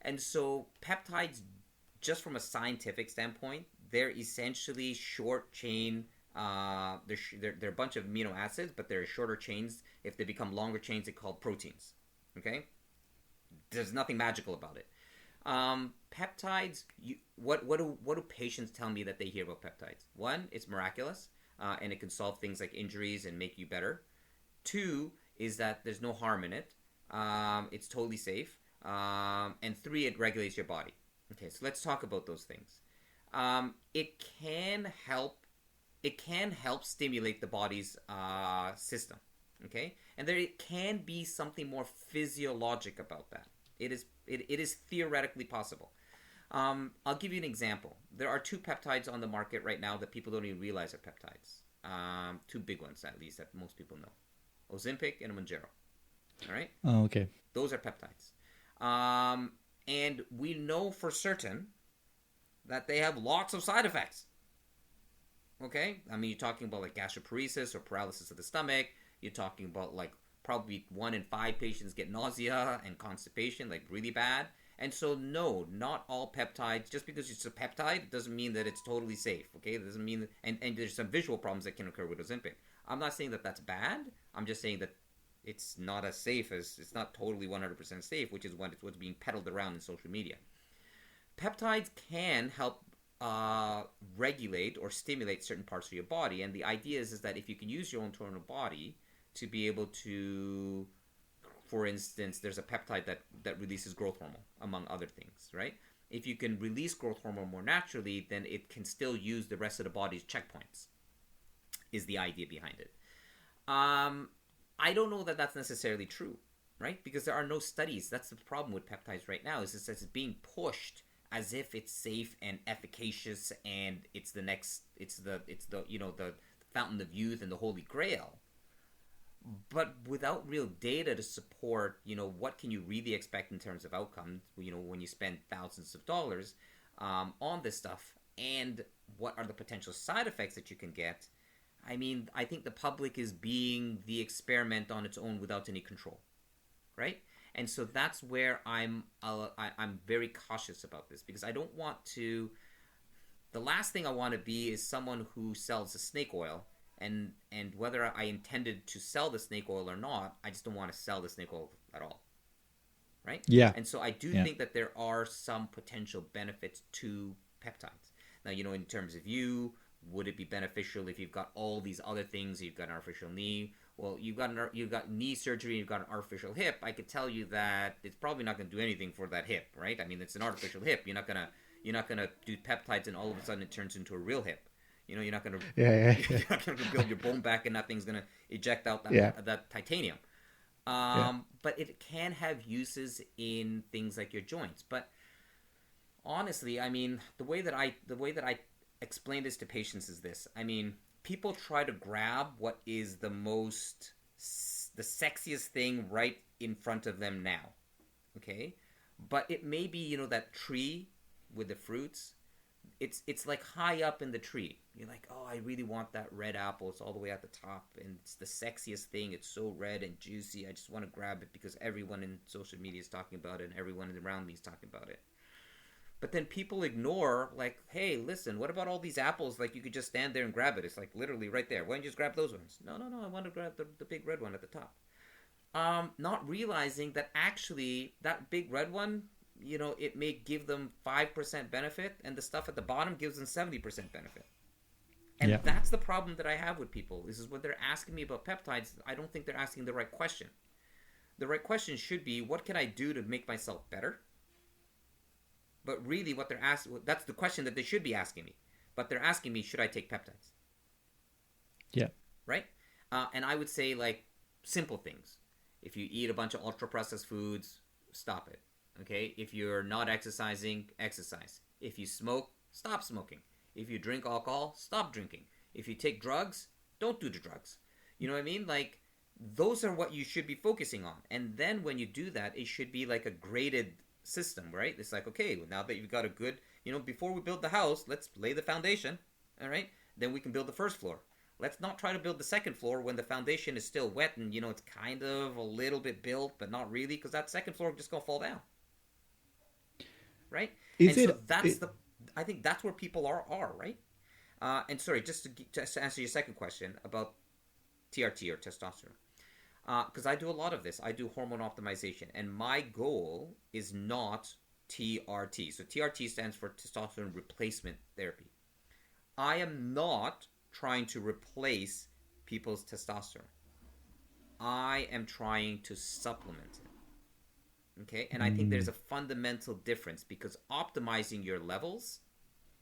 And so peptides, just from a scientific standpoint, they're essentially short chain. They're a bunch of amino acids, but they're shorter chains. If they become longer chains, they're called proteins. Okay? There's nothing magical about it. Peptides, what do patients tell me that they hear about peptides? One, it's miraculous, and it can solve things like injuries and make you better. Two, is that there's no harm in it. It's totally safe. And three, it regulates your body. Okay, so let's talk about those things. It can help stimulate the body's system. Okay, and there can be something more physiologic about that. It is theoretically possible. I'll give you an example. There are two peptides on the market right now that people don't even realize are peptides. Two big ones, at least, that most people know. Ozempic and Mounjaro. All right? Oh, okay. Those are peptides. And we know for certain that they have lots of side effects. Okay? I mean, you're talking about like gastroparesis or paralysis of the stomach. You're talking about like probably 1 in 5 patients get nausea and constipation, like really bad. And so, no, not all peptides, just because it's a peptide, doesn't mean that it's totally safe, okay? It doesn't mean, and there's some visual problems that can occur with Ozempic. I'm not saying that that's bad. I'm just saying that it's not as safe as, it's not totally 100% safe, which is what's being peddled around in social media. Peptides can help regulate or stimulate certain parts of your body, and the idea is that if you can use your own internal body to be able to, for instance, there's a peptide that releases growth hormone, among other things, right? If you can release growth hormone more naturally, then it can still use the rest of the body's checkpoints, is the idea behind it. I don't know that that's necessarily true, right? Because there are no studies. That's the problem with peptides right now, is it's being pushed as if it's safe and efficacious and it's the fountain of youth and the holy grail. But without real data to support, what can you really expect in terms of outcomes, when you spend thousands of dollars on this stuff, and what are the potential side effects that you can get? I mean, I think the public is being the experiment on its own without any control, right? And so that's where I'm very cautious about this, because I don't want to. The last thing I want to be is someone who sells the snake oil. And whether I intended to sell the snake oil or not, I just don't want to sell the snake oil at all, right? Yeah. And so I do think that there are some potential benefits to peptides. Now, in terms of would it be beneficial if you've got all these other things? You've got an artificial knee. Well, you've got knee surgery. You've got an artificial hip. I could tell you that it's probably not going to do anything for that hip, right? I mean, it's an artificial hip. You're not gonna do peptides and all of a sudden it turns into a real hip. You're not going to you're not going to build your bone back, and that thing's going to eject out that titanium. But it can have uses in things like your joints. But honestly, I mean, the way that I explain this to patients is this. I mean, people try to grab what is the sexiest thing right in front of them now. Okay? But it may be, that tree with the fruits. It's like high up in the tree. You're like, oh, I really want that red apple. It's all the way at the top, and it's the sexiest thing. It's so red and juicy. I just want to grab it because everyone in social media is talking about it, and everyone around me is talking about it. But then people ignore, like, hey, listen, what about all these apples? Like, you could just stand there and grab it. It's like literally right there. Why don't you just grab those ones? No, I want to grab the big red one at the top. Not realizing that actually that big red one, it may give them 5% benefit, and the stuff at the bottom gives them 70% benefit. And that's the problem that I have with people. This is when they're asking me about peptides, I don't think they're asking the right question. The right question should be, what can I do to make myself better? But really what they're asking, that's the question that they should be asking me. But they're asking me, should I take peptides? Yeah. Right? And I would say, like, simple things. If you eat a bunch of ultra-processed foods, stop it. Okay? If you're not exercising, exercise. If you smoke, stop smoking. If you drink alcohol, stop drinking. If you take drugs, don't do the drugs. You know what I mean? Like, those are what you should be focusing on. And then when you do that, it should be like a graded system, right? It's like, okay, well, now that you've got a good, before we build the house, let's lay the foundation, all right? Then we can build the first floor. Let's not try to build the second floor when the foundation is still wet and, it's kind of a little bit built, but not really, because that second floor is just going to fall down. right? Is And so it? that's I think that's where people are, right? And sorry, just to answer your second question about TRT or testosterone, because I do a lot of this. I do hormone optimization, and my goal is not TRT. So TRT stands for testosterone replacement therapy. I am not trying to replace people's testosterone. I am trying to supplement it. Okay? And I think there's a fundamental difference, because optimizing your levels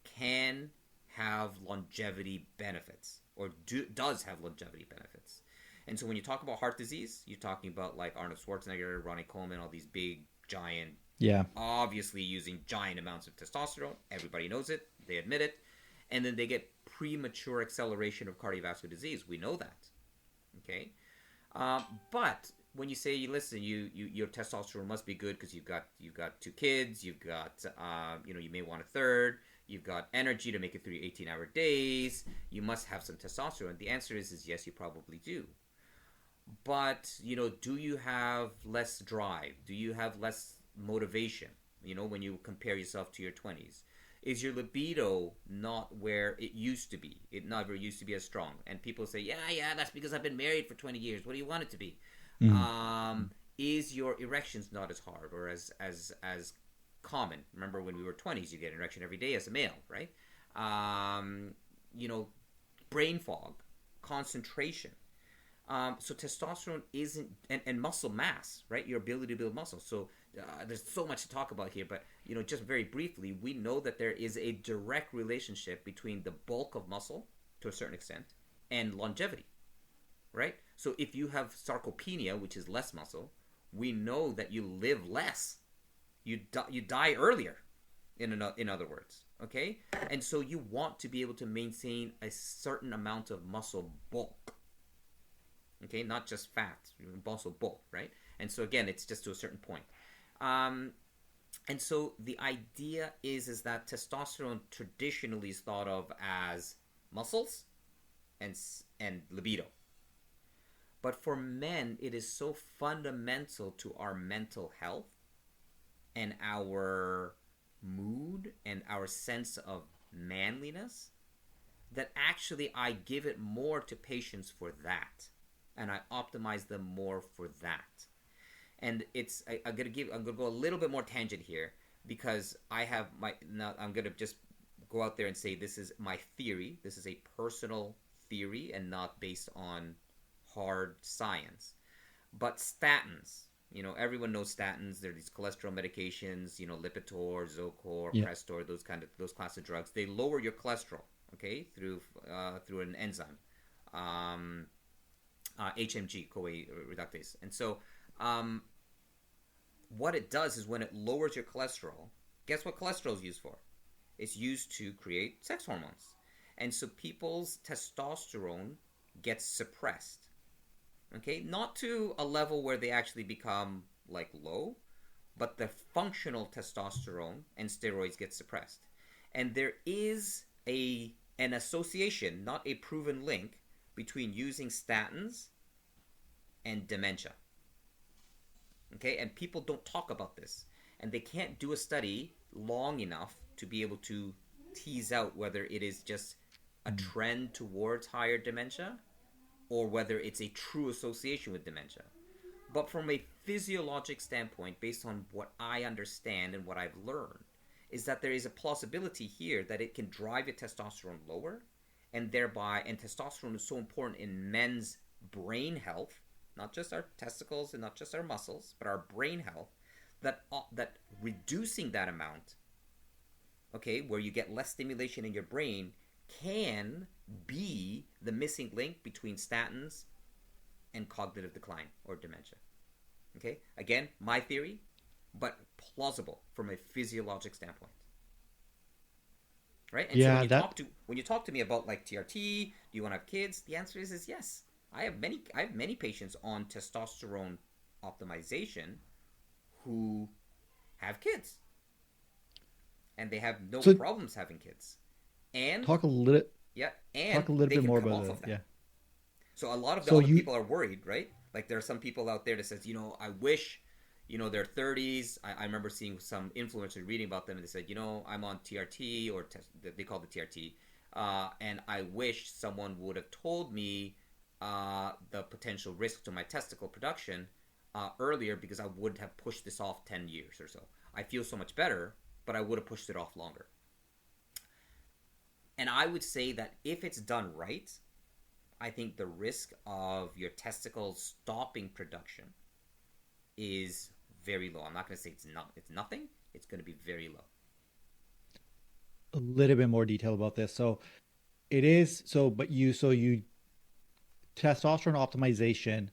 can have longevity benefits, or does have longevity benefits. And so when you talk about heart disease, you're talking about like Arnold Schwarzenegger, Ronnie Coleman, all these big, giant, obviously using giant amounts of testosterone. Everybody knows it. They admit it. And then they get premature acceleration of cardiovascular disease. We know that. Okay? But when you say, listen, your testosterone must be good because you've got 2 kids, you've got, you may want a third, you've got energy to make it through 18-hour days, you must have some testosterone. The answer is yes, you probably do. But, do you have less drive? Do you have less motivation, when you compare yourself to your 20s? Is your libido not where it used to be? It never used to be as strong. And people say, yeah, that's because I've been married for 20 years. What do you want it to be? Is your erections not as hard or as common? Remember when we were 20s, you get an erection every day as a male, right? Brain fog, concentration. So testosterone isn't, and muscle mass, right? Your ability to build muscle. So there's so much to talk about here, but just very briefly, we know that there is a direct relationship between the bulk of muscle, to a certain extent, and longevity, right? So if you have sarcopenia, which is less muscle, we know that you live less. You die earlier, in other words, okay? And so you want to be able to maintain a certain amount of muscle bulk. Okay, not just fat, muscle bulk, right? And so again, it's just to a certain point. And so the idea is that testosterone traditionally is thought of as muscles and libido. But for men, it is so fundamental to our mental health and our mood and our sense of manliness that actually I give it more to patients for that. And I optimize them more for that. And I'm gonna go a little bit more tangent here, because I'm gonna just go out there and say this is my theory. This is a personal theory and not based on hard science. But statins, everyone knows statins. They're these cholesterol medications, Lipitor, Zocor, Crestor, those class of drugs. They lower your cholesterol, okay, through an enzyme. HMG, CoA reductase. And so what it does is when it lowers your cholesterol, guess what cholesterol is used for? It's used to create sex hormones. And so people's testosterone gets suppressed. Okay? Not to a level where they actually become like low, but the functional testosterone and steroids get suppressed. And there is an association, not a proven link, between using statins and dementia. Okay, and people don't talk about this, and they can't do a study long enough to be able to tease out whether it is just a trend towards higher dementia or whether it's a true association with dementia. But from a physiologic standpoint, based on what I understand and what I've learned, is that there is a plausibility here that it can drive your testosterone lower, and testosterone is so important in men's brain health, not just our testicles and not just our muscles, but our brain health, that reducing that amount, okay, where you get less stimulation in your brain, can be the missing link between statins and cognitive decline or dementia. Okay, again, my theory, but plausible from a physiologic standpoint. Right? And so when you talk to me about like TRT, do you want to have kids? The answer is yes. I have many patients on testosterone optimization who have kids, and they have no problems having kids. And talk a little bit more about that. Yeah. So a lot of the other people are worried, right? Like there are some people out there that says, I wish, their 30s. I remember seeing some influencers reading about them, and they said, I'm on TRT, or they call it TRT, and I wish someone would have told me the potential risk to my testicle production earlier, because I would have pushed this off 10 years or so. I feel so much better, but I would have pushed it off longer. And I would say that if it's done right, I think the risk of your testicles stopping production is very low. I'm not going to say it's nothing. It's going to be very low. A little bit more detail about this. So it is but you testosterone optimization,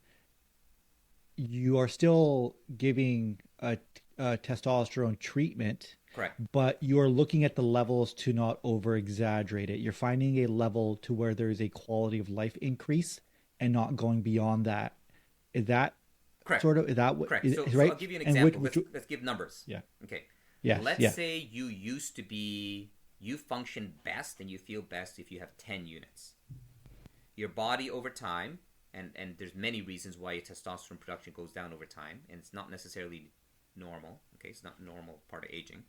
you are still giving a testosterone treatment. Correct. But you're looking at the levels to not over exaggerate it. You're finding a level to where there is a quality of life increase and not going beyond that. Is that correct? Sort of, is that what? Correct. Is, so right? I'll give you an example. Which, let's give numbers. Yeah. Okay. Yeah. Let's say you function best and you feel best if you have 10 units. Your body over time, and there's many reasons why your testosterone production goes down over time, and it's not necessarily normal. Okay, it's not normal part of aging.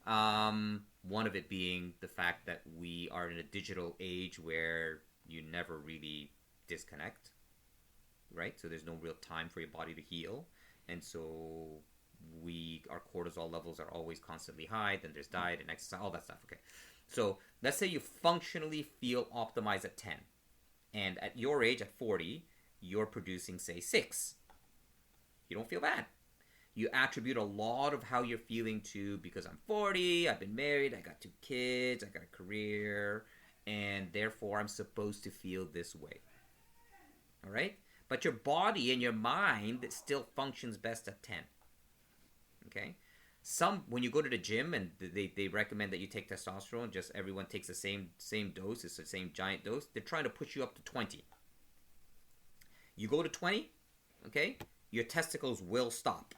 One of it being the fact that we are in a digital age where you never really disconnect, right? So there's no real time for your body to heal, and so our cortisol levels are always constantly high. Then there's diet and exercise, all that stuff. Okay, so let's say you functionally feel optimized at 10, and at your age, at 40, you're producing, say, 6. You don't feel bad. You attribute a lot of how you're feeling to, because I'm 40, I've been married, I got 2 kids, I got a career, and therefore I'm supposed to feel this way. All right? But your body and your mind still functions best at 10. Okay? When you go to the gym and they recommend that you take testosterone, just everyone takes the same dose, it's the same giant dose, they're trying to push you up to 20. You go to 20, okay? Your testicles will stop.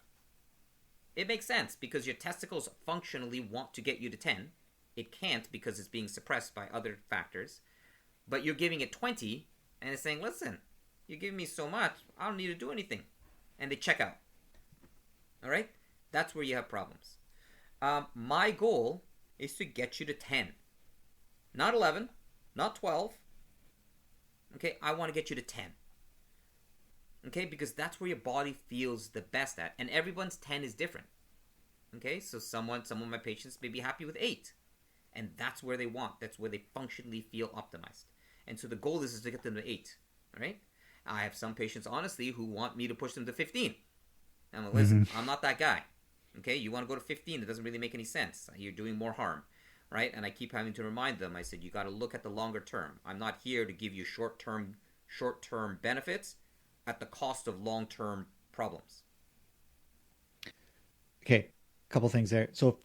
It makes sense because your testicles functionally want to get you to 10. It can't because it's being suppressed by other factors. But you're giving it 20 and it's saying, listen, you're giving me so much, I don't need to do anything. And they check out. All right? That's where you have problems. My goal is to get you to 10. Not 11, not 12. Okay? I want to get you to 10. Okay, because that's where your body feels the best at. And everyone's 10 is different. Okay, so some of my patients may be happy with 8. And that's where they want. That's where they functionally feel optimized. And so the goal is to get them to 8. All right? I have some patients, honestly, who want me to push them to 15. I'm like, listen, I'm not that guy. Okay, you want to go to 15, it doesn't really make any sense. You're doing more harm. Right? And I keep having to remind them, I said, you got to look at the longer term. I'm not here to give you short-term benefits at the cost of long-term problems. Okay, a couple things there. So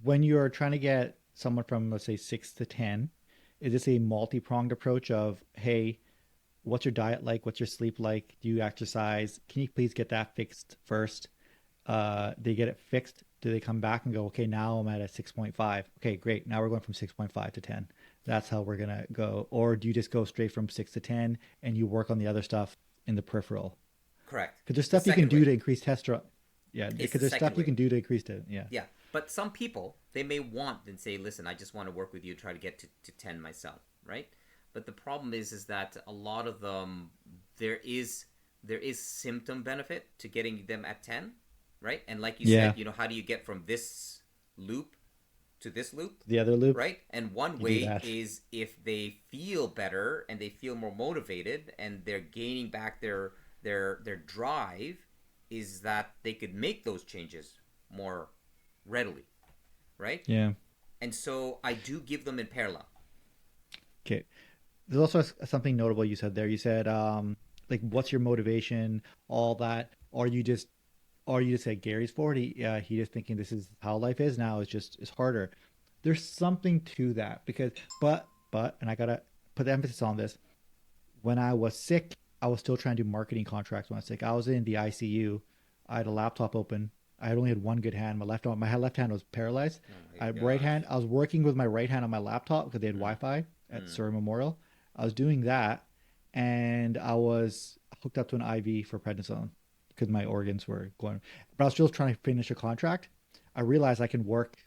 when you're trying to get someone from, let's say, 6 to 10, is this a multi-pronged approach of, hey, what's your diet like? What's your sleep like? Do you exercise? Can you please get that fixed first? They get it fixed. Do they come back and go, okay, now I'm at a 6.5. Okay, great. Now we're going from 6.5 to 10. That's how we're going to go. Or do you just go straight from 6 to 10 and you work on the other stuff in the peripheral? Correct. Because there's stuff you can do to increase testosterone. Yeah, because there's stuff you can do to increase it. Yeah. Yeah. But some people, they may want and say, listen, I just want to work with you, try to get to 10 myself, right? But the problem is that a lot of them, there is symptom benefit to getting them at 10, right? And like you said, how do you get from this loop to this loop? The other loop. Right? And one way is if they feel better and they feel more motivated and they're gaining back their drive, is that they could make those changes more readily, right? Yeah. And so I do give them in parallel. Okay. There's also something notable you said there. You said, like, what's your motivation, all that. Or you just say Gary's 40. Yeah, he just thinking this is how life is now. It's harder. There's something to that because, but, and I got to put the emphasis on this. When I was sick, I was still trying to do marketing contracts when I was sick. I was in the ICU. I had a laptop open. I only had one good hand. My left hand was paralyzed. Right hand, I was working with my right hand on my laptop because they had Wi-Fi at Surrey Memorial. I was doing that, and I was hooked up to an IV for prednisone because my organs were going. But I was still trying to finish a contract. I realized I can work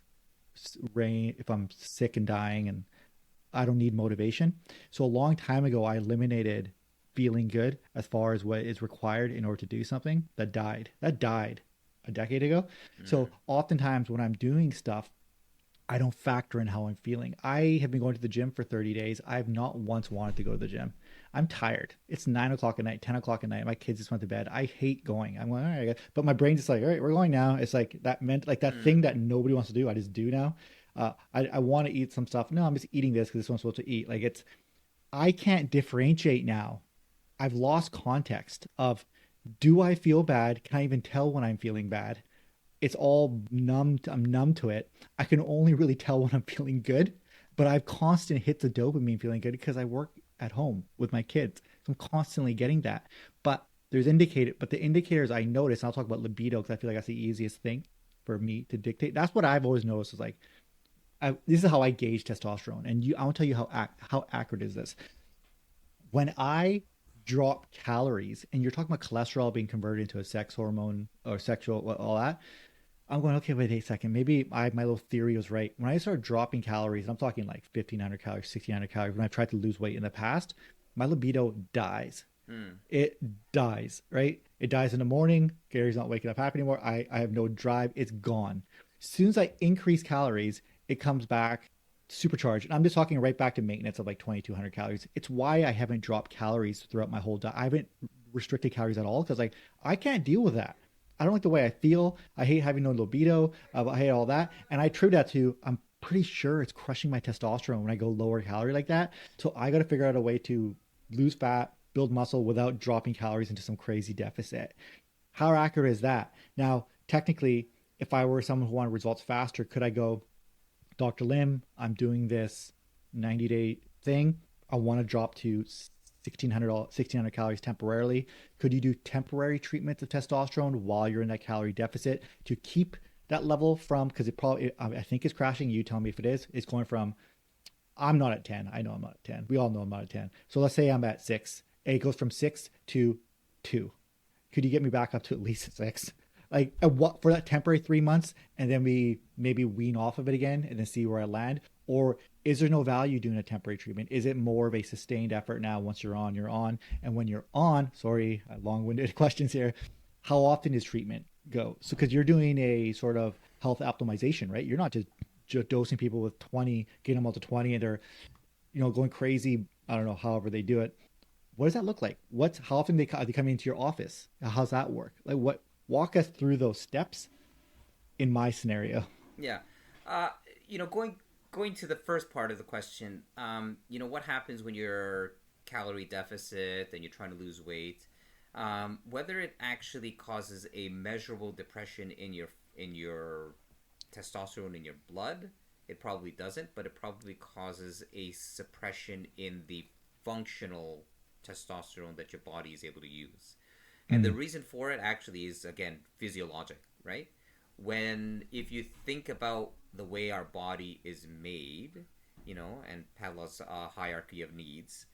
rain if I'm sick and dying, and I don't need motivation. So a long time ago, I eliminated feeling good as far as what is required in order to do something. That died a decade ago. So oftentimes when I'm doing stuff, I don't factor in how I'm feeling. I have been going to the gym for 30 days. I have not once wanted to go to the gym. I'm tired. It's 9 o'clock at night, 10 o'clock at night. My kids just went to bed. I hate going. I'm going, all right. But my brain's just like, all right, we're going now. It's like that meant like that thing that nobody wants to do. I just do now. I want to eat some stuff. No, I'm just eating this because this one's supposed to eat. Like I can't differentiate now. I've lost context of, do I feel bad? Can I even tell when I'm feeling bad? It's all numb. I'm numb to it. I can only really tell when I'm feeling good, but I've constant hits of dopamine feeling good because I work at home with my kids. So I'm constantly getting that. But the indicators I notice, and I'll talk about libido because I feel like that's the easiest thing for me to dictate. That's what I've always noticed is like, this is how I gauge testosterone. And I want to tell you how accurate is this. When I drop calories, and you're talking about cholesterol being converted into a sex hormone or sexual, all that, I'm going, okay, wait a second. Maybe my little theory was right. When I start dropping calories, I'm talking like 1,500 calories, 1,600 calories. When I've tried to lose weight in the past, my libido dies. It dies, right? It dies in the morning. Gary's not waking up happy anymore. I have no drive. It's gone. As soon as I increase calories, it comes back supercharged. And I'm just talking right back to maintenance of like 2,200 calories. It's why I haven't dropped calories throughout my whole diet. I haven't restricted calories at all because like I can't deal with that. I don't like the way I feel. I hate having no libido. I hate all that. And I attribute that to, I'm pretty sure it's crushing my testosterone when I go lower calorie like that. So I got to figure out a way to lose fat, build muscle without dropping calories into some crazy deficit. How accurate is that? Now, technically, if I were someone who wanted results faster, could I go, Dr. Lim, I'm doing this 90-day thing. I want to drop to 1,600 calories temporarily. Could you do temporary treatments of testosterone while you're in that calorie deficit to keep that level from, because I think it's crashing. You tell me if it is. It's going from, I'm not at 10. I know I'm not at 10. We all know I'm not at 10. So let's say I'm at 6. And it goes from 6 to 2. Could you get me back up to at least 6? Like what for that temporary 3 months, and then we maybe wean off of it again and then see where I land? Or is there no value doing a temporary treatment? Is it more of a sustained effort now? Once you're on, you're on. And when you're on, sorry, long-winded questions here. How often does treatment go? So because you're doing a sort of health optimization, right? You're not just dosing people with 20, getting them all to 20, and they're, going crazy. I don't know, however they do it. What does that look like? How often are they coming into your office? How's that work? Like walk us through those steps in my scenario. Yeah. Going to the first part of the question, what happens when you're calorie deficit and you're trying to lose weight, whether it actually causes a measurable depression in your testosterone in your blood, it probably doesn't, but it probably causes a suppression in the functional testosterone that your body is able to use. And the reason for it actually is, again, physiologic, right? If you think about the way our body is made, and Pavlov's hierarchy of needs,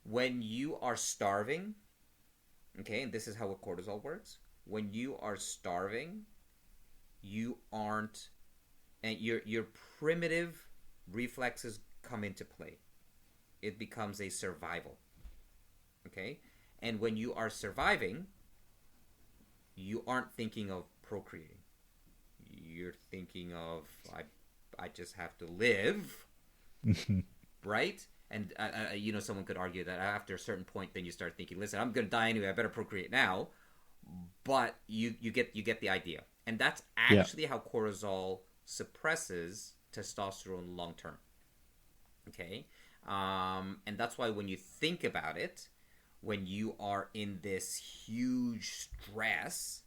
when you are starving, okay, and this is how cortisol works, when you are starving, you aren't, and your primitive reflexes come into play. It becomes a survival, okay? And when you are surviving, you aren't thinking of procreating. You're thinking of, I just have to live, right? And, someone could argue that after a certain point, then you start thinking, listen, I'm going to die anyway. I better procreate now. But you get the idea. And that's actually how cortisol suppresses testosterone long term. Okay? And that's why when you think about it, when you are in this huge stress,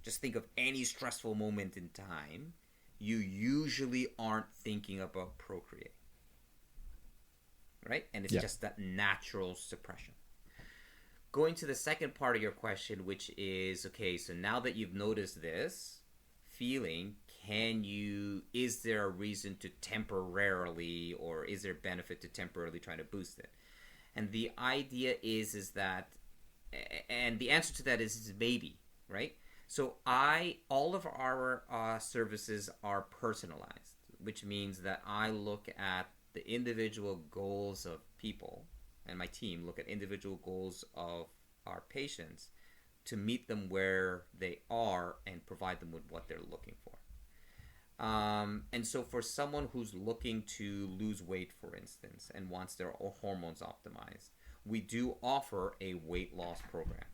just think of any stressful moment in time, you usually aren't thinking about procreating. Right? And it's just that natural suppression. Going to the second part of your question, which is, okay, so now that you've noticed this feeling, is there a reason to temporarily, or is there benefit to temporarily trying to boost it? And the idea is that, and the answer to that is maybe. right? So all of our services are personalized, which means that I look at the individual goals of people, and my team look at individual goals of our patients to meet them where they are and provide them with what they're looking for. And so for someone who's looking to lose weight, for instance, and wants their hormones optimized, we do offer a weight loss program.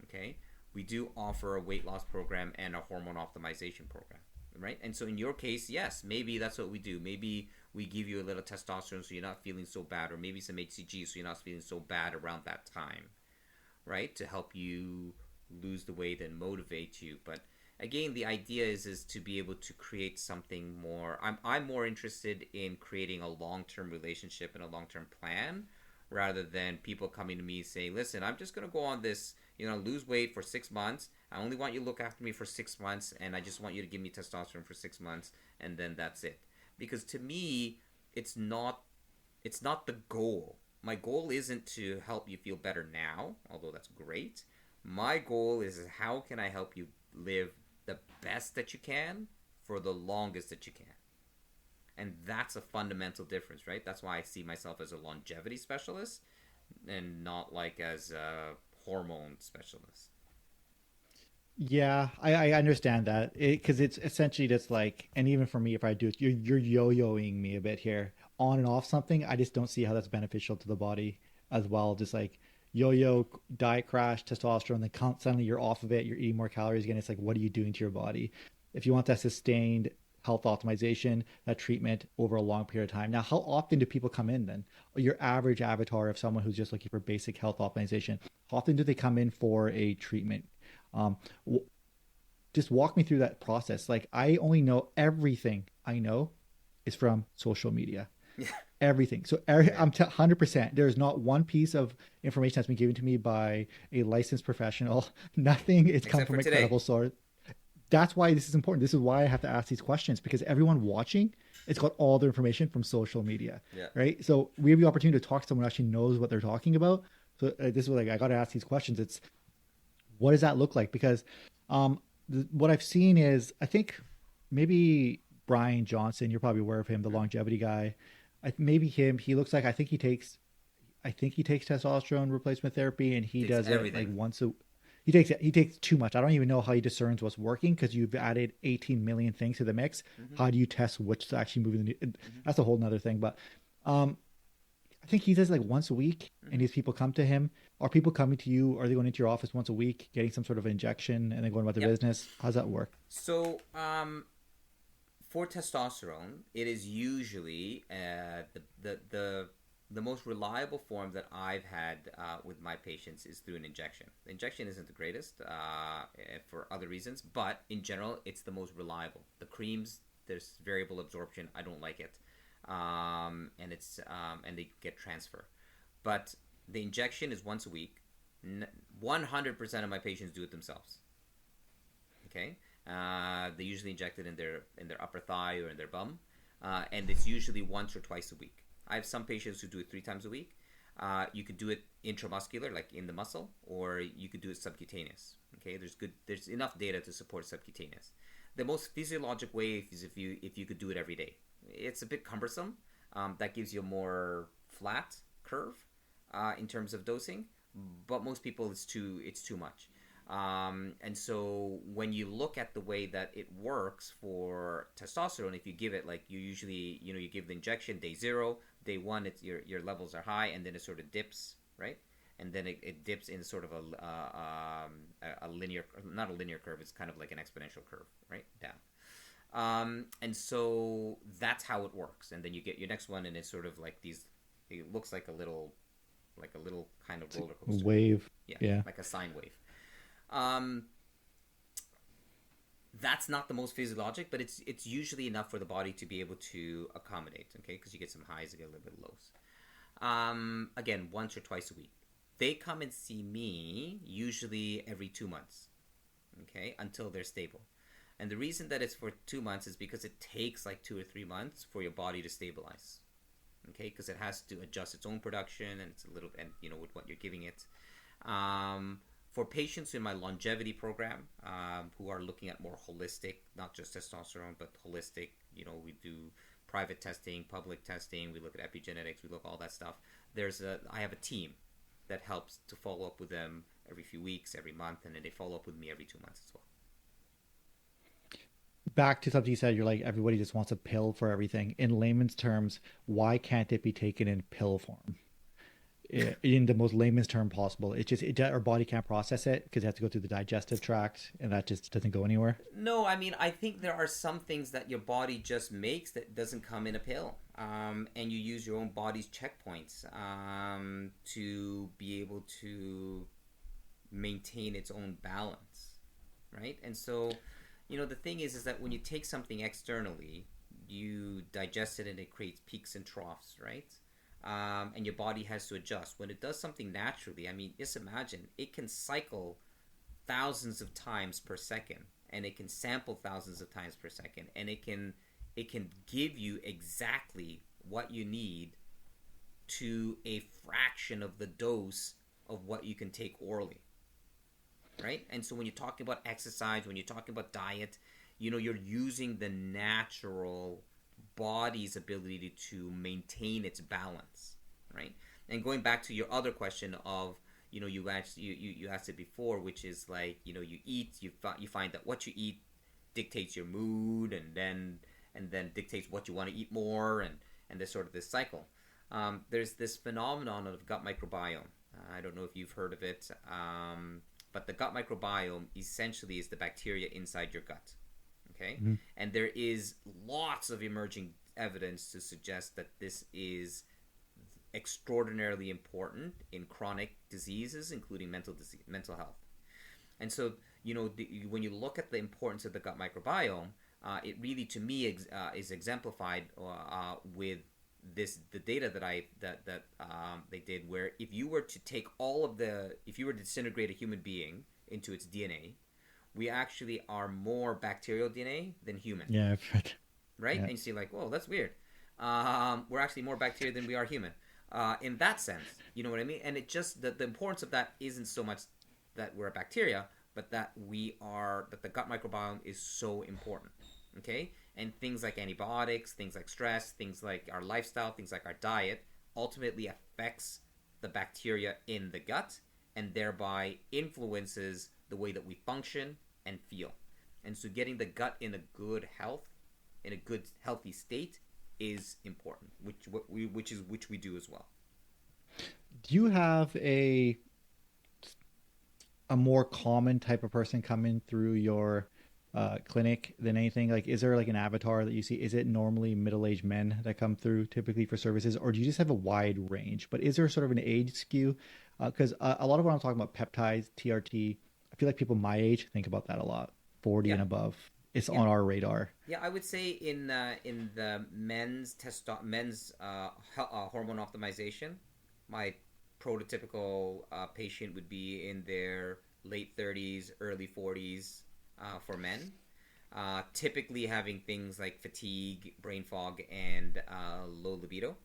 Okay? We do offer a weight loss program and a hormone optimization program, right? And so in your case, yes, maybe that's what we do. Maybe we give you a little testosterone so you're not feeling so bad, or maybe some HCG so you're not feeling so bad around that time, right? To help you lose the weight and motivate you. But again, the idea is to be able to create something more. I'm more interested in creating a long-term relationship and a long-term plan, rather than people coming to me saying, listen, I'm just going to go on this, lose weight for 6 months. I only want you to look after me for 6 months, and I just want you to give me testosterone for 6 months, and then that's it. Because to me, it's not the goal. My goal isn't to help you feel better now, although that's great. My goal is how can I help you live the best that you can for the longest that you can. And that's a fundamental difference, right? That's why I see myself as a longevity specialist and not like as a hormone specialist. Yeah, I understand that, because it's essentially just like, and even for me, if I do it, you're yo-yoing me a bit here, on and off something. I just don't see how that's beneficial to the body as well. Just like yo-yo, diet crash, testosterone, then suddenly you're off of it, you're eating more calories again. It's like, what are you doing to your body? If you want that sustained health optimization, that treatment over a long period of time. Now, how often do people come in then? Your average avatar of someone who's just looking for basic health optimization, how often do they come in for a treatment? Um, just walk me through that process. Like, I only know everything I know is from social media. Yeah. Everything. So I'm 100%. There's not one piece of information that's been given to me by a licensed professional. Nothing. It's come from a credible source. That's why this is important. This is why I have to ask these questions, because everyone watching, it's got all their information from social media, right? So we have the opportunity to talk to someone who actually knows what they're talking about. So this is like, I got to ask these questions. It's, what does that look like? Because what I've seen is, I think maybe Brian Johnson, you're probably aware of him, the longevity guy. Maybe him. He looks like, I think he takes testosterone replacement therapy, and he does everything. It like once a. He takes too much. I don't even know how he discerns what's working, because you've added 18 million things to the mix. Mm-hmm. How do you test which to actually move in the? That's a whole nother thing. But I think he does like once a week, and these people come to him. Are people coming to you? Are they going into your office once a week, getting some sort of injection, and then going about their business? How's that work? So for testosterone, it is usually the most reliable form that I've had with my patients is through an injection. The injection isn't the greatest for other reasons, but in general, it's the most reliable. The creams, there's variable absorption. I don't like it, and they get transfer. But the injection is once a week. 100% of my patients do it themselves. Okay, they usually inject it in their upper thigh or in their bum, and it's usually once or twice a week. I have some patients who do it 3 times a week. You could do it intramuscular, like in the muscle, or you could do it subcutaneous. Okay, there's enough data to support subcutaneous. The most physiologic way is if you could do it every day. It's a bit cumbersome. That gives you a more flat curve in terms of dosing, but most people it's too much. And so when you look at the way that it works for testosterone, if you give it, like, you usually, you give the injection day 0, day 1, it's your levels are high, and then it sort of dips, right? And then it dips in sort of a linear, not a linear curve, it's kind of like an exponential curve, right? Down. And so that's how it works. And then you get your next one, and it's sort of like it looks like a little kind of roller coaster. Wave. Yeah. Like a sine wave. That's not the most physiologic, but it's usually enough for the body to be able to accommodate, okay? Because you get some highs, you get a little bit of lows. Again, once or twice a week. They come and see me usually every 2 months, okay, until they're stable. And the reason that it's for 2 months is because it takes like 2 or 3 months for your body to stabilize, okay? Because it has to adjust its own production, and it's a little, and with what you're giving it. for patients in my longevity program who are looking at more holistic, not just testosterone, but holistic, we do private testing, public testing, we look at epigenetics, we look at all that stuff. I have a team that helps to follow up with them every few weeks, every month, and then they follow up with me every 2 months as well. Back to something you said, you're like, everybody just wants a pill for everything. In layman's terms, why can't it be taken in pill form? In the most layman's term possible. It's just our body can't process it because it has to go through the digestive tract, and that just doesn't go anywhere. No, I mean, I think there are some things that your body just makes that doesn't come in a pill, and you use your own body's checkpoints to be able to maintain its own balance, right? And so, the thing is that when you take something externally, you digest it and it creates peaks and troughs, right? And your body has to adjust. When it does something naturally, I mean, just imagine, it can cycle thousands of times per second, and it can sample thousands of times per second, and it can give you exactly what you need to a fraction of the dose of what you can take orally, right? And so when you're talking about exercise, when you're talking about diet, you're using the natural body's ability to maintain its balance, right? And going back to your other question of, you asked it before, which is like, you eat, you find that what you eat dictates your mood, and then dictates what you want to eat more, and there's sort of this cycle. There's this phenomenon of gut microbiome. I don't know if you've heard of it, but the gut microbiome essentially is the bacteria inside your gut. Okay, mm-hmm. And there is lots of emerging evidence to suggest that this is extraordinarily important in chronic diseases, including mental health. And so, when you look at the importance of the gut microbiome, it really, to me, is exemplified with the data that they did, where if you were to disintegrate a human being into its DNA, we actually are more bacterial DNA than human. Yeah, I've heard. Right? Yeah. And you see, like, whoa, that's weird. We're actually more bacteria than we are human. In that sense, you know what I mean? And it just, the importance of that isn't so much that we're a bacteria, but that the gut microbiome is so important. Okay? And things like antibiotics, things like stress, things like our lifestyle, things like our diet ultimately affects the bacteria in the gut, and thereby influences the way that we function and feel. And so getting the gut in a good health, in a good healthy state, is important, which we do as well. Do you have a more common type of person coming through your clinic than anything? Like, is there like an avatar that you see? Is it normally middle-aged men that come through typically for services, or do you just have a wide range? But is there sort of an age skew? Because a lot of what I'm talking about, peptides, TRT, I feel like people my age think about that a lot, 40 and above. It's on our radar. Yeah, I would say in the men's hormone optimization, my prototypical patient would be in their late 30s, early 40s for men, typically having things like fatigue, brain fog, and low libido.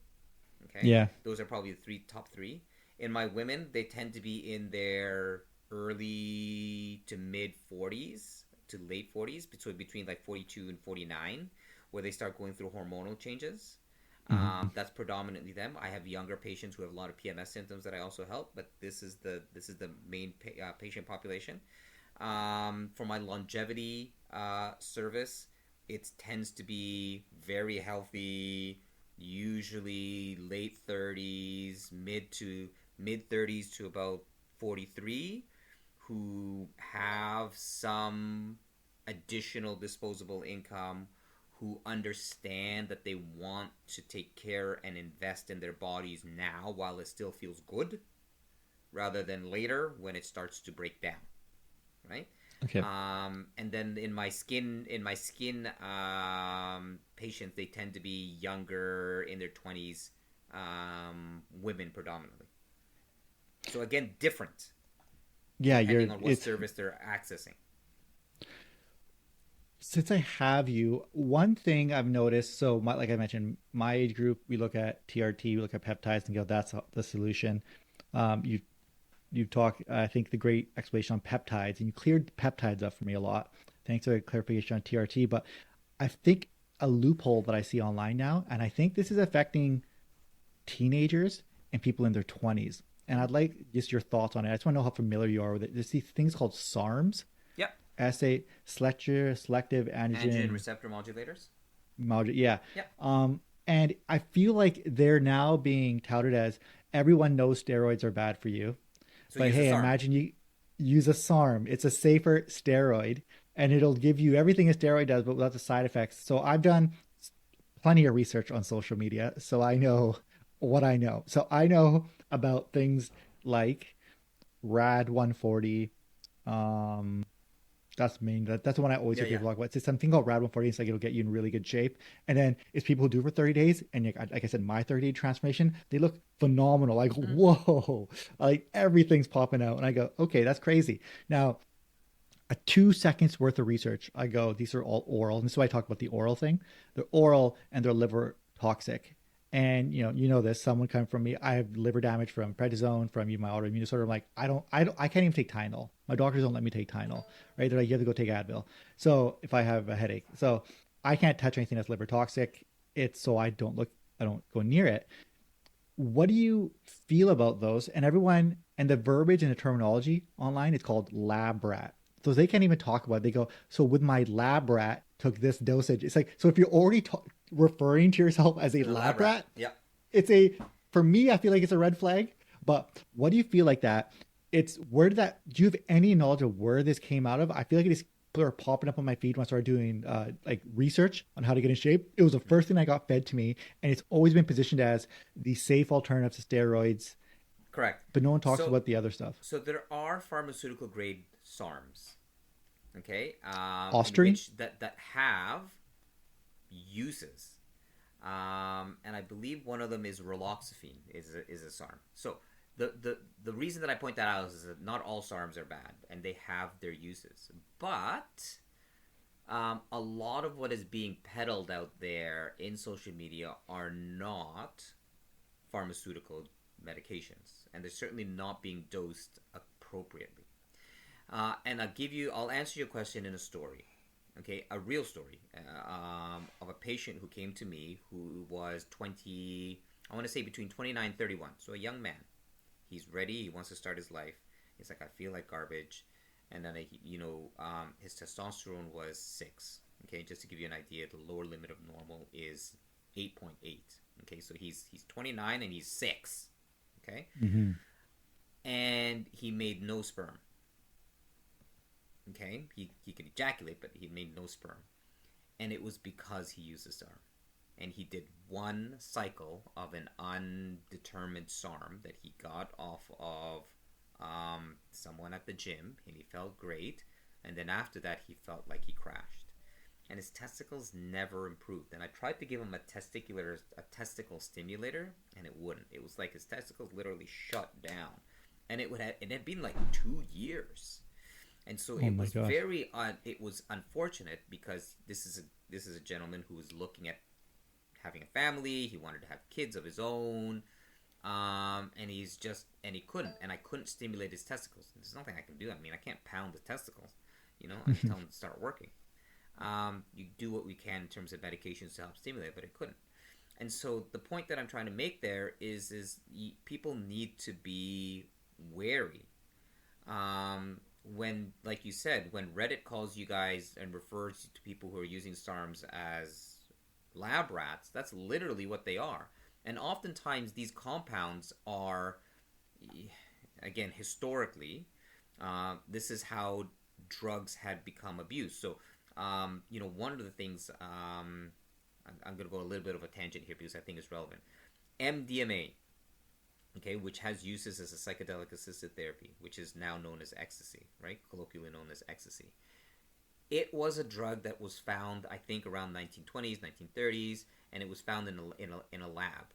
Okay, yeah, those are probably the top three. In my women, they tend to be in their early to mid 40s to late 40s, between like 42 and 49, where they start going through hormonal changes. Mm-hmm. That's predominantly them. I have younger patients who have a lot of PMS symptoms that I also help, but this is the main patient population. For my longevity service, it tends to be very healthy, usually late 30s, mid 30s to about 43, who have some additional disposable income, who understand that they want to take care and invest in their bodies now while it still feels good, rather than later when it starts to break down, right? Okay. And then in my skin patients, they tend to be younger, in their 20s, women predominantly. So again, different. Yeah, depending on what service they're accessing. Since I have you, one thing I've noticed, so like I mentioned, my age group, we look at TRT, we look at peptides and go, that's the solution. You you talk, I think, the great explanation on peptides, and you cleared the peptides up for me a lot. Thanks for the clarification on TRT. But I think a loophole that I see online now, and I think this is affecting teenagers and people in their 20s. And I'd like just your thoughts on it. I just want to know how familiar you are with it. There's these things called SARMs, Yep. selective Androgen androgen receptor modulators. module. Yeah. Yep. And I feel like they're now being touted as everyone knows steroids are bad for you. So But use the hey, SARM. imagine you use a SARM. It's a safer steroid and it'll give you everything a steroid does, but without the side effects. So I've done plenty of research on social media. So I know what I know. So I know about things like RAD 140, um, that's main. That's the one I always Yeah, hear yeah. people talk about. It's something called Rad 140. It's like it'll get you in really good shape. And then it's people who do it for 30 days. And like I said, my 30-day transformation, they look phenomenal. Like, Mm-hmm. whoa, like everything's popping out. And I go, okay, that's crazy. Now, a 2 seconds worth of research, I go, these are all oral. And this is why I talk about the oral thing. They're oral and they're liver toxic. And you know this. Someone coming from me, I have liver damage from prednisone, from my autoimmune disorder. I'm like, I can't even take Tylenol. My doctors don't let me take Tylenol, right? They're like, you have to go take Advil. So if I have a headache, so I can't touch anything that's liver toxic. It's so I don't go near it. What do you feel about those? And everyone, and the verbiage and the terminology online, it's called lab rat. So they can't even talk about it. They go, so with my lab rat took this dosage. It's like, so if you're already referring to yourself as a As a lab lab rat. rat, Yep. it's a, for me, I feel like it's a red flag. But what do you feel like that? It's where did that, do you have any knowledge of where this came out of? I feel like it is popping up on my feed when I started doing like research on how to get in shape. It was the first thing I got fed to me, and it's always been positioned as the safe alternative to steroids, Correct. but no one talks So about the other stuff. so there are pharmaceutical grade SARMs. Okay. In Austrian? which that have uses. And I believe one of them is raloxifene is a SARM. So the reason that I point that out is that not all SARMs are bad, and they have their uses. But a lot of what is being peddled out there in social media are not pharmaceutical medications, and they're certainly not being dosed appropriately. And I'll answer your question in a story. Okay, a real story of a patient who came to me who was 20, I want to say between 29 and 31. So a young man. He's ready. He wants to start his life. He's like, I feel like garbage. And then, his testosterone was 6. Okay, just to give you an idea, the lower limit of normal is 8.8. Okay, so he's 29 and he's 6. Okay, Mm-hmm. and he made no sperm. Okay, he could ejaculate, but he made no sperm, and it was because he used the SARM, and he did one cycle of an undetermined SARM that he got off of someone at the gym, and he felt great, and then after that he felt like he crashed, and his testicles never improved. And I tried to give him a testicle stimulator, and it wouldn't. It was like his testicles literally shut down, and it had been like 2 years. And so Oh it my was gosh. it was unfortunate because this is a gentleman who was looking at having a family. He wanted to have kids of his own, and he couldn't, and I couldn't stimulate his testicles. There's nothing I can do. I mean, I can't pound the testicles, I can tell him to start working. You do what we can in terms of medications to help stimulate, but I couldn't. And so the point that I'm trying to make there is people need to be wary. When, like you said, when Reddit calls you guys and refers to people who are using SARMs as lab rats, that's literally what they are. And oftentimes these compounds are, again, historically, this is how drugs had become abused. So, one of the things, I'm going to go a little bit of a tangent here because I think it's relevant. MDMA, okay, which has uses as a psychedelic assisted therapy, which is now known as ecstasy, right? Colloquially known as ecstasy. It was a drug that was found, I think, around 1920s, 1930s, and it was found in a lab,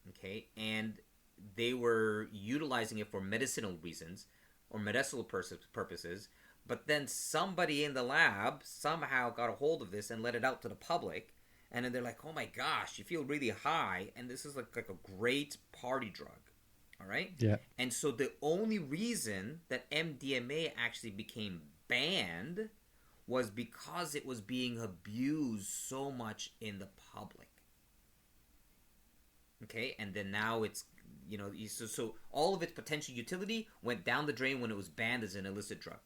okay? And they were utilizing it for medicinal reasons or medicinal purposes, but then somebody in the lab somehow got a hold of this and let it out to the public, and then they're like, oh my gosh, you feel really high, and this is like a great party drug. All right. Yeah. And so the only reason that MDMA actually became banned was because it was being abused so much in the public. Okay, and then now it's, so all of its potential utility went down the drain when it was banned as an illicit drug.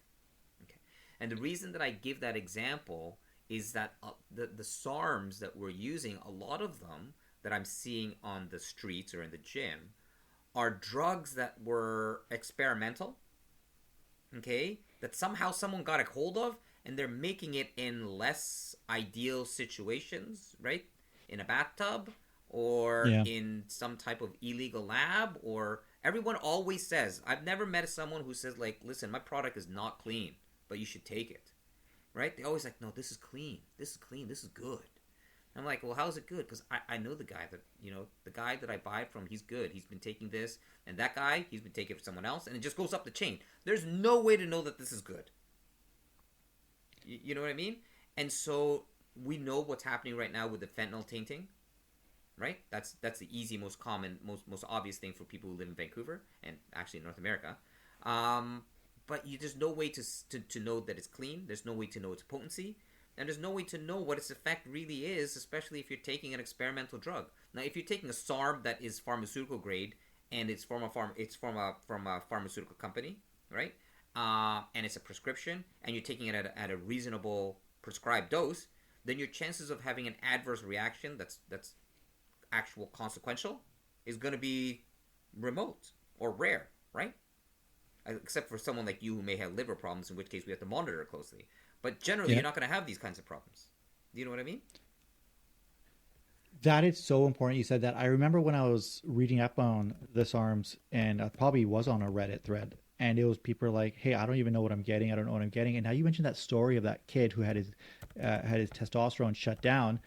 Okay, and the reason that I give that example is that the SARMs that we're using, a lot of them that I'm seeing on the streets or in the gym, are drugs that were experimental, okay, that somehow someone got a hold of, and they're making it in less ideal situations, right? In a bathtub, or in some type of illegal lab, or everyone always says, I've never met someone who says, like, listen, my product is not clean, but you should take it, right? They always like, no, this is clean, this is clean, this is good. I'm like, well, how is it good? Because I know the guy that, the guy that I buy it from, he's good. He's been taking this, and that guy, he's been taking it for someone else, and it just goes up the chain. There's no way to know that this is good. You know what I mean? And so we know what's happening right now with the fentanyl tainting, right? That's the easy, most common, most obvious thing for people who live in Vancouver and actually in North America. But there's no way to know that it's clean. There's no way to know its potency. And there's no way to know what its effect really is, especially if you're taking an experimental drug. Now, if you're taking a SARM that is pharmaceutical grade and it's from a pharmaceutical company, right? And it's a prescription, and you're taking it at a reasonable prescribed dose, then your chances of having an adverse reaction that's actual consequential is going to be remote or rare, right? Except for someone like you who may have liver problems, in which case we have to monitor it closely. But generally, you're not going to have these kinds of problems. Do you know what I mean? That is so important. You said that. I remember when I was reading up on the SARMs, and I probably was on a Reddit thread, and it was people like, "Hey, I don't even know what I'm getting. I don't know what I'm getting." And now you mentioned that story of that kid who had his testosterone shut down.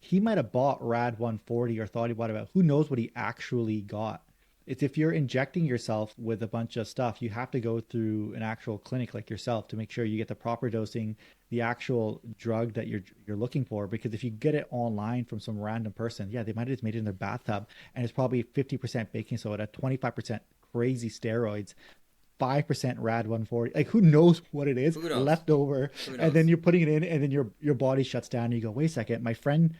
He might have bought Rad 140 or thought he bought it. Who knows what he actually got? It's if you're injecting yourself with a bunch of stuff, you have to go through an actual clinic like yourself to make sure you get the proper dosing, the actual drug that you're looking for. Because if you get it online from some random person, they might have just made it in their bathtub, and it's probably 50% baking soda, 25% crazy steroids, 5% Rad 140. Like, who knows what it is left over? And then you're putting it in, and then your body shuts down. And you go, wait a second, my friend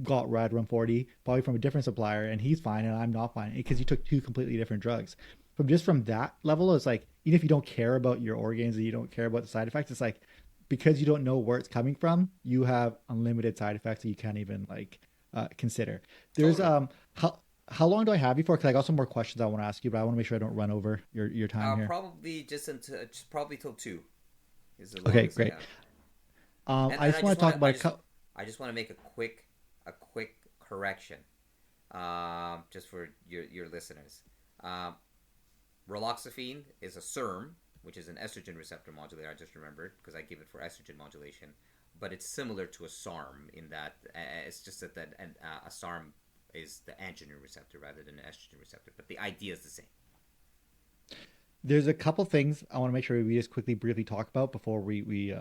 got Rad 140 probably from a different supplier, and he's fine and I'm not fine, because you took two completely different drugs. From that level, it's like, even if you don't care about your organs and you don't care about the side effects, it's like, because you don't know where it's coming from, you have unlimited side effects that you can't even consider. There's how long do I have you for? Because I got some more questions I want to ask you, but I want to make sure I don't run over your time here. Probably probably till 2 is the okay, great. I just want to talk about I just want to make a quick correction, just for your listeners. Raloxifene is a SERM, which is an estrogen receptor modulator. I just remembered because I give it for estrogen modulation, but it's similar to a SARM in that it's just that a SARM is the androgen receptor rather than an estrogen receptor, but the idea is the same. There's a couple things I want to make sure we just briefly talk about before we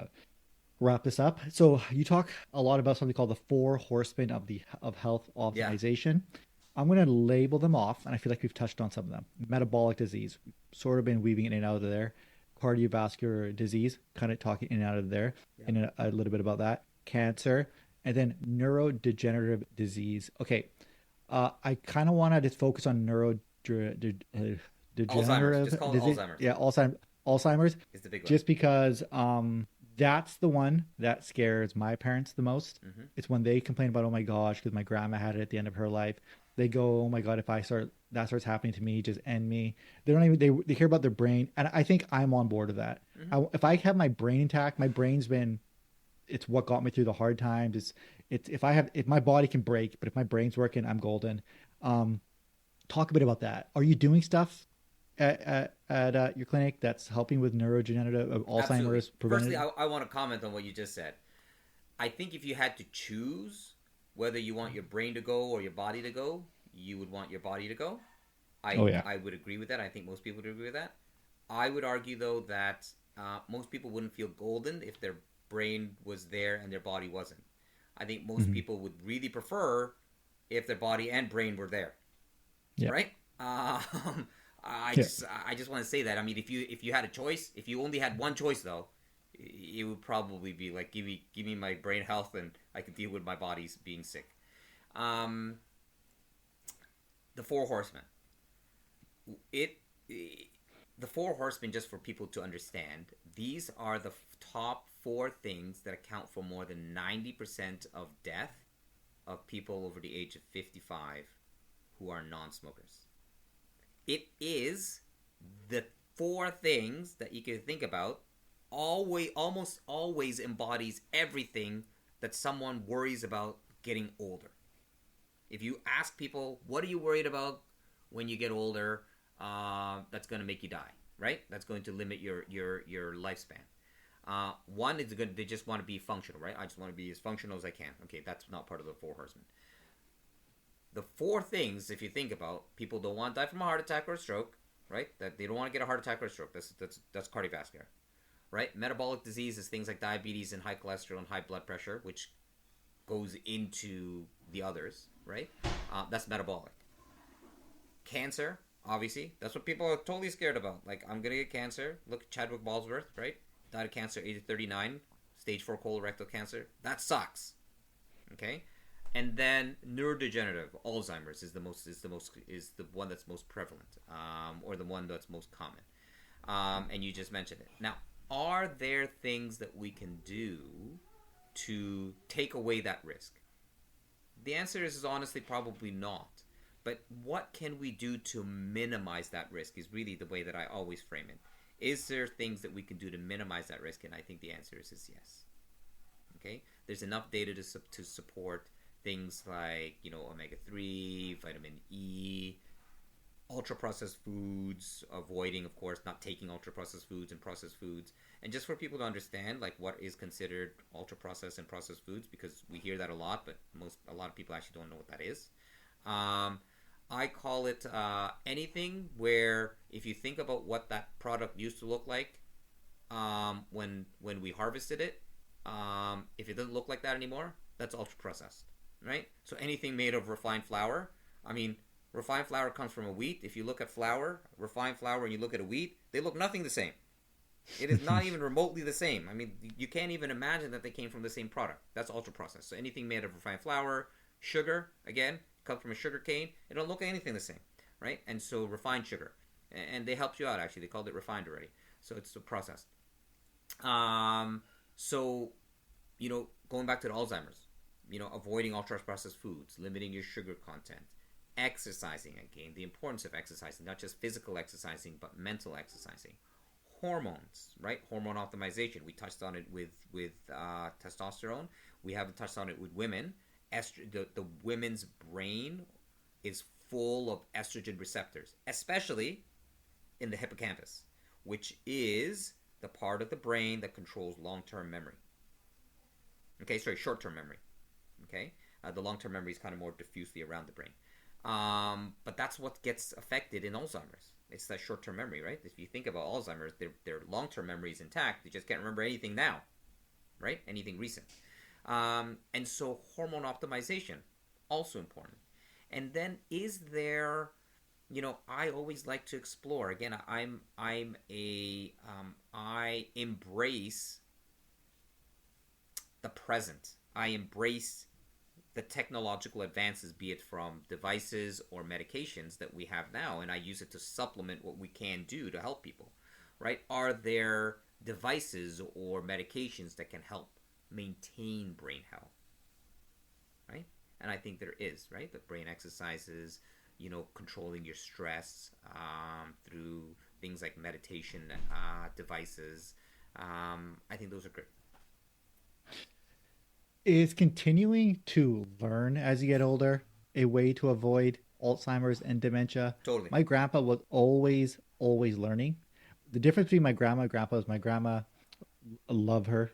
wrap this up. So you talk a lot about something called the Four Horsemen of health optimization. Yeah. I'm going to label them off, and I feel like we've touched on some of them. Metabolic disease, sort of been weaving in and out of there. Cardiovascular disease, kind of talking in and out of there, and a little bit about that. Cancer, and then neurodegenerative disease. Okay, I kind of want to just focus on neurodegenerative Alzheimer's. Just call it disease. Alzheimer's. Yeah, Alzheimer's. Is the big one. Just because that's the one that scares my parents the most. Mm-hmm. It's when they complain about, oh my gosh, because my grandma had it at the end of her life. They go, oh my God, if that starts happening to me, just end me. They don't even, they care about their brain. And I think I'm on board of that. Mm-hmm. If I have my brain intact, my brain's been, it's what got me through the hard times. It's if my body can break, but if my brain's working, I'm golden. Talk a bit about that. Are you doing stuff at your clinic that's helping with neurodegenerative, Alzheimer's, preventative? Firstly, I want to comment on what you just said. I think if you had to choose whether you want your brain to go or your body to go, you would want your body to go. I would agree with that. I think most people would agree with that. I would argue, though, that most people wouldn't feel golden if their brain was there and their body wasn't. I think most people would really prefer if their body and brain were there. Yeah. Right? Yeah. I just want to say that. I mean, if you had a choice, if you only had one choice though, it would probably be like give me my brain health and I could deal with my body's being sick. Um, the Four Horsemen. It the Four Horsemen, just for people to understand, these are the top four things that account for more than 90% of death of people over the age of 55 who are non-smokers. It is the four things that you can think about, almost always embodies everything that someone worries about getting older. If you ask people, what are you worried about when you get older, that's going to make you die, right? That's going to limit your lifespan. One is they just want to be functional, right? I just want to be as functional as I can. Okay, that's not part of the Four Horsemen. The four things, if you think about, people don't want to die from a heart attack or a stroke, right? That they don't want to get a heart attack or a stroke. That's cardiovascular, right? Metabolic disease is things like diabetes and high cholesterol and high blood pressure, which goes into the others, right? That's metabolic. Cancer, obviously, that's what people are totally scared about. Like, I'm gonna get cancer. Look at Chadwick Bosworth, right? Died of cancer at age 39, stage 4 colorectal cancer. That sucks. Okay, and then neurodegenerative, Alzheimer's is the one that's most prevalent, or the one that's most common. And you just mentioned it. Now, are there things that we can do to take away that risk? The answer is honestly probably not. But what can we do to minimize that risk is really the way that I always frame it. Is there things that we can do to minimize that risk? And I think the answer is yes. Okay? There's enough data to support things like, omega-3, vitamin E, ultra-processed foods, avoiding, of course, not taking ultra-processed foods and processed foods. And just for people to understand, like, what is considered ultra-processed and processed foods, because we hear that a lot, but a lot of people actually don't know what that is. I call it anything where, if you think about what that product used to look like when we harvested it, if it doesn't look like that anymore, that's ultra processed, right? So anything made of refined flour, I mean, refined flour comes from a wheat. If you look at refined flour, and you look at a wheat, they look nothing the same. It is not even remotely the same. I mean, you can't even imagine that they came from the same product. That's ultra processed. So anything made of refined flour, sugar, again, comes from a sugar cane. It don't look anything the same, right? And so refined sugar, and they helped you out actually. They called it refined already, so it's processed. So, going back to the Alzheimer's, avoiding ultra processed foods, limiting your sugar content, exercising again, the importance of exercising, not just physical exercising but mental exercising. Hormones, right? Hormone optimization. We touched on it with testosterone. We haven't touched on it with women. The women's brain is full of estrogen receptors, especially in the hippocampus, which is the part of the brain that controls long-term memory. Okay, sorry, short-term memory. Okay, the long-term memory is kind of more diffusely around the brain. But that's what gets affected in Alzheimer's. It's that short-term memory, right? If you think about Alzheimer's, their long-term memory is intact. They just can't remember anything now, right? Anything recent. And so hormone optimization, also important. And then is there, I always like to explore. Again, I embrace the present. I embrace the technological advances, be it from devices or medications that we have now, and I use it to supplement what we can do to help people, right? Are there devices or medications that can help maintain brain health, right? And I think there is, right? The brain exercises, controlling your stress through things like meditation devices. I think those are great. Is continuing to learn as you get older a way to avoid Alzheimer's and dementia? Totally. My grandpa was always learning. The difference between my grandma and grandpa is my grandma, I love her.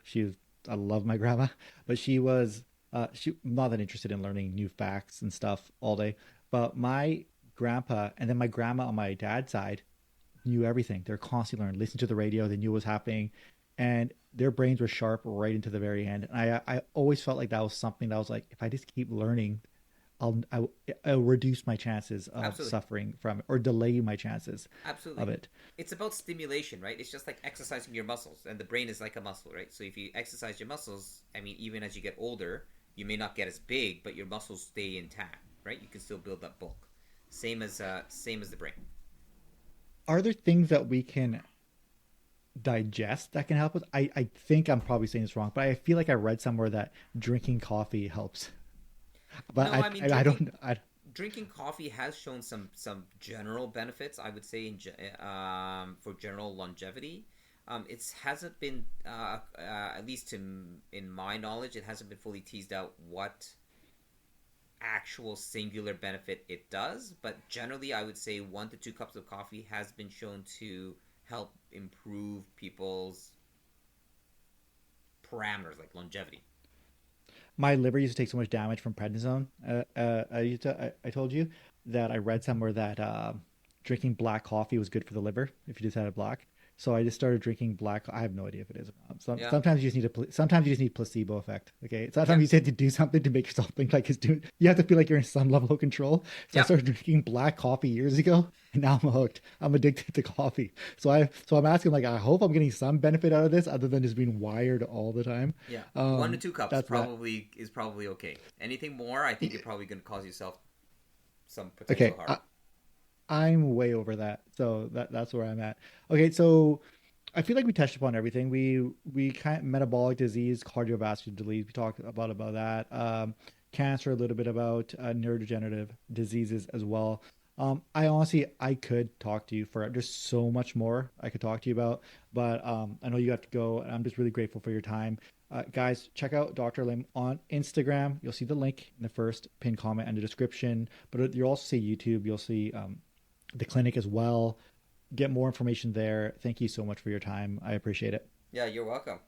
I love my grandma, but she was not that interested in learning new facts and stuff all day. But my grandpa and then my grandma on my dad's side knew everything. They're constantly learning, listening to the radio. They knew what was happening, and their brains were sharp right into the very end. And I always felt like that was something that was like, if I just keep learning, I'll reduce my chances of Absolutely. suffering from it or delay my chances of Absolutely. it. It's about stimulation, right? It's just like exercising your muscles, and the brain is like a muscle, right? So if you exercise your muscles, I mean, even as you get older, you may not get as big, but your muscles stay intact, right? You can still build up bulk. Same as the brain. Are there things that we can digest that can help us? I think I'm probably saying this wrong, but I feel like I read somewhere that drinking coffee helps. But No, I mean I don't I drinking coffee has shown some general benefits. I would say for general longevity. It hasn't been, at least in my knowledge, it hasn't been fully teased out what actual singular benefit it does. But generally, I would say 1 to 2 cups of coffee has been shown to help improve people's parameters like longevity. my liver used to take so much damage from prednisone. I told you that I read somewhere that drinking black coffee was good for the liver if you just had it black. So I just started drinking black. I have no idea if it is. Yeah, Sometimes you just need sometimes you just need placebo effect. Okay, sometimes yeah, you just have to do something to make yourself think like it's doing. You have to feel like you're in some level of control. So I yeah. started drinking black coffee years ago, and now I'm hooked. I'm addicted to coffee. So I'm asking like I hope I'm getting some benefit out of this other than just being wired all the time. Yeah, 1 to 2 cups That's that. probably okay. Anything more, I think you're probably going to cause yourself some potential Okay, harm. I'm way over that. So that's where I'm at. Okay, so I feel like we touched upon everything. We kind of metabolic disease, cardiovascular disease. We talked about that. Cancer, a little bit about neurodegenerative diseases as well. I honestly I could talk to you for there's so much more I could talk to you about, but I know you have to go, and I'm just really grateful for your time. Guys, check out Dr. Lim on Instagram. You'll see the link in the first pinned comment and the description, but you'll also see YouTube. You'll see the clinic as well. Get more information there. Thank you so much for your time. I appreciate it. Yeah, you're welcome.